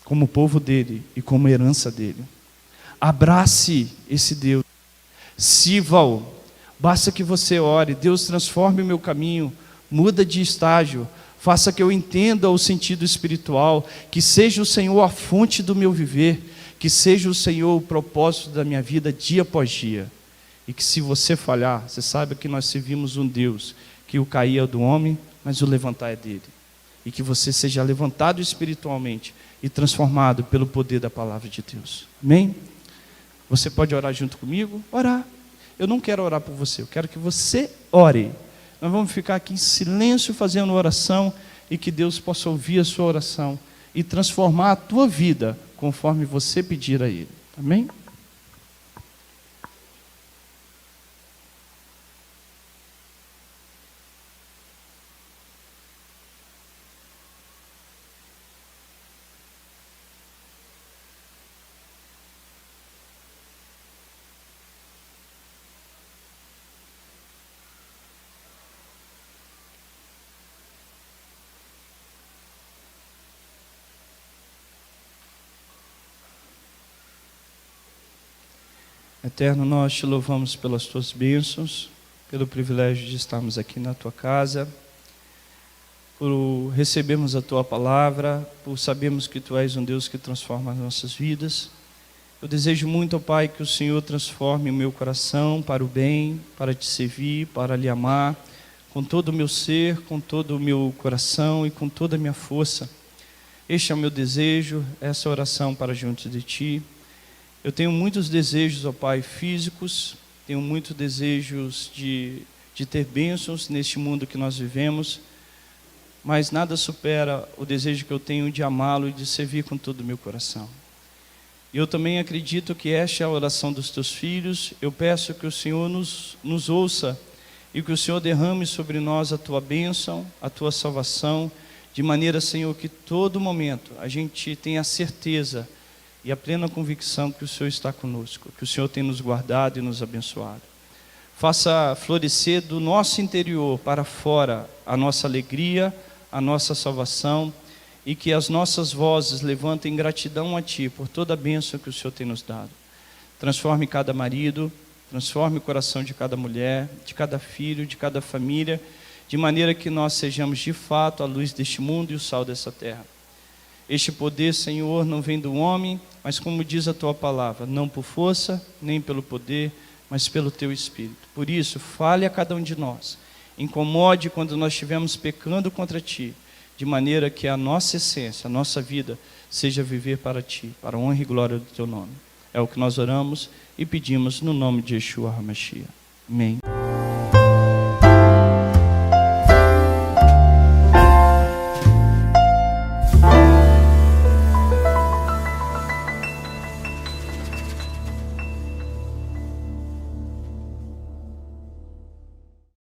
como povo dele e como herança dele. Abrace esse Deus. Sirva-o. Basta que você ore. Deus, transforme o meu caminho, muda de estágio. Faça que eu entenda o sentido espiritual, que seja o Senhor a fonte do meu viver, que seja o Senhor o propósito da minha vida dia após dia. E que se você falhar, você saiba que nós servimos um Deus, que o cair é do homem, mas o levantar é dele. E que você seja levantado espiritualmente e transformado pelo poder da palavra de Deus. Amém? Você pode orar junto comigo? Orar. Eu não quero orar por você, eu quero que você ore. Nós vamos ficar aqui em silêncio fazendo oração e que Deus possa ouvir a sua oração e transformar a tua vida conforme você pedir a Ele. Amém? Eterno, nós te louvamos pelas tuas bênçãos, pelo privilégio de estarmos aqui na tua casa, por recebermos a tua palavra, por sabermos que tu és um Deus que transforma as nossas vidas. Eu desejo muito, ó Pai, que o Senhor transforme o meu coração para o bem, para te servir, para lhe amar, com todo o meu ser, com todo o meu coração e com toda a minha força. Este é o meu desejo, essa oração para junto de ti. Eu tenho muitos desejos, ó Pai, físicos, tenho muitos desejos de ter bênçãos neste mundo que nós vivemos, mas nada supera o desejo que eu tenho de amá-lo e de servir com todo o meu coração. E eu também acredito que esta é a oração dos teus filhos. Eu peço que o Senhor nos ouça e que o Senhor derrame sobre nós a tua bênção, a tua salvação, de maneira, Senhor, que todo momento a gente tenha a certeza e a plena convicção que o Senhor está conosco, que o Senhor tem nos guardado e nos abençoado. Faça florescer do nosso interior para fora a nossa alegria, a nossa salvação, e que as nossas vozes levantem gratidão a Ti por toda a bênção que o Senhor tem nos dado. Transforme cada marido, transforme o coração de cada mulher, de cada filho, de cada família, de maneira que nós sejamos de fato a luz deste mundo e o sal dessa terra. Este poder, Senhor, não vem do homem, mas como diz a Tua palavra, não por força, nem pelo poder, mas pelo Teu Espírito. Por isso, fale a cada um de nós, incomode quando nós estivermos pecando contra Ti, de maneira que a nossa essência, a nossa vida, seja viver para Ti, para a honra e glória do Teu nome. É o que nós oramos e pedimos no nome de Yeshua HaMashiach. Amém.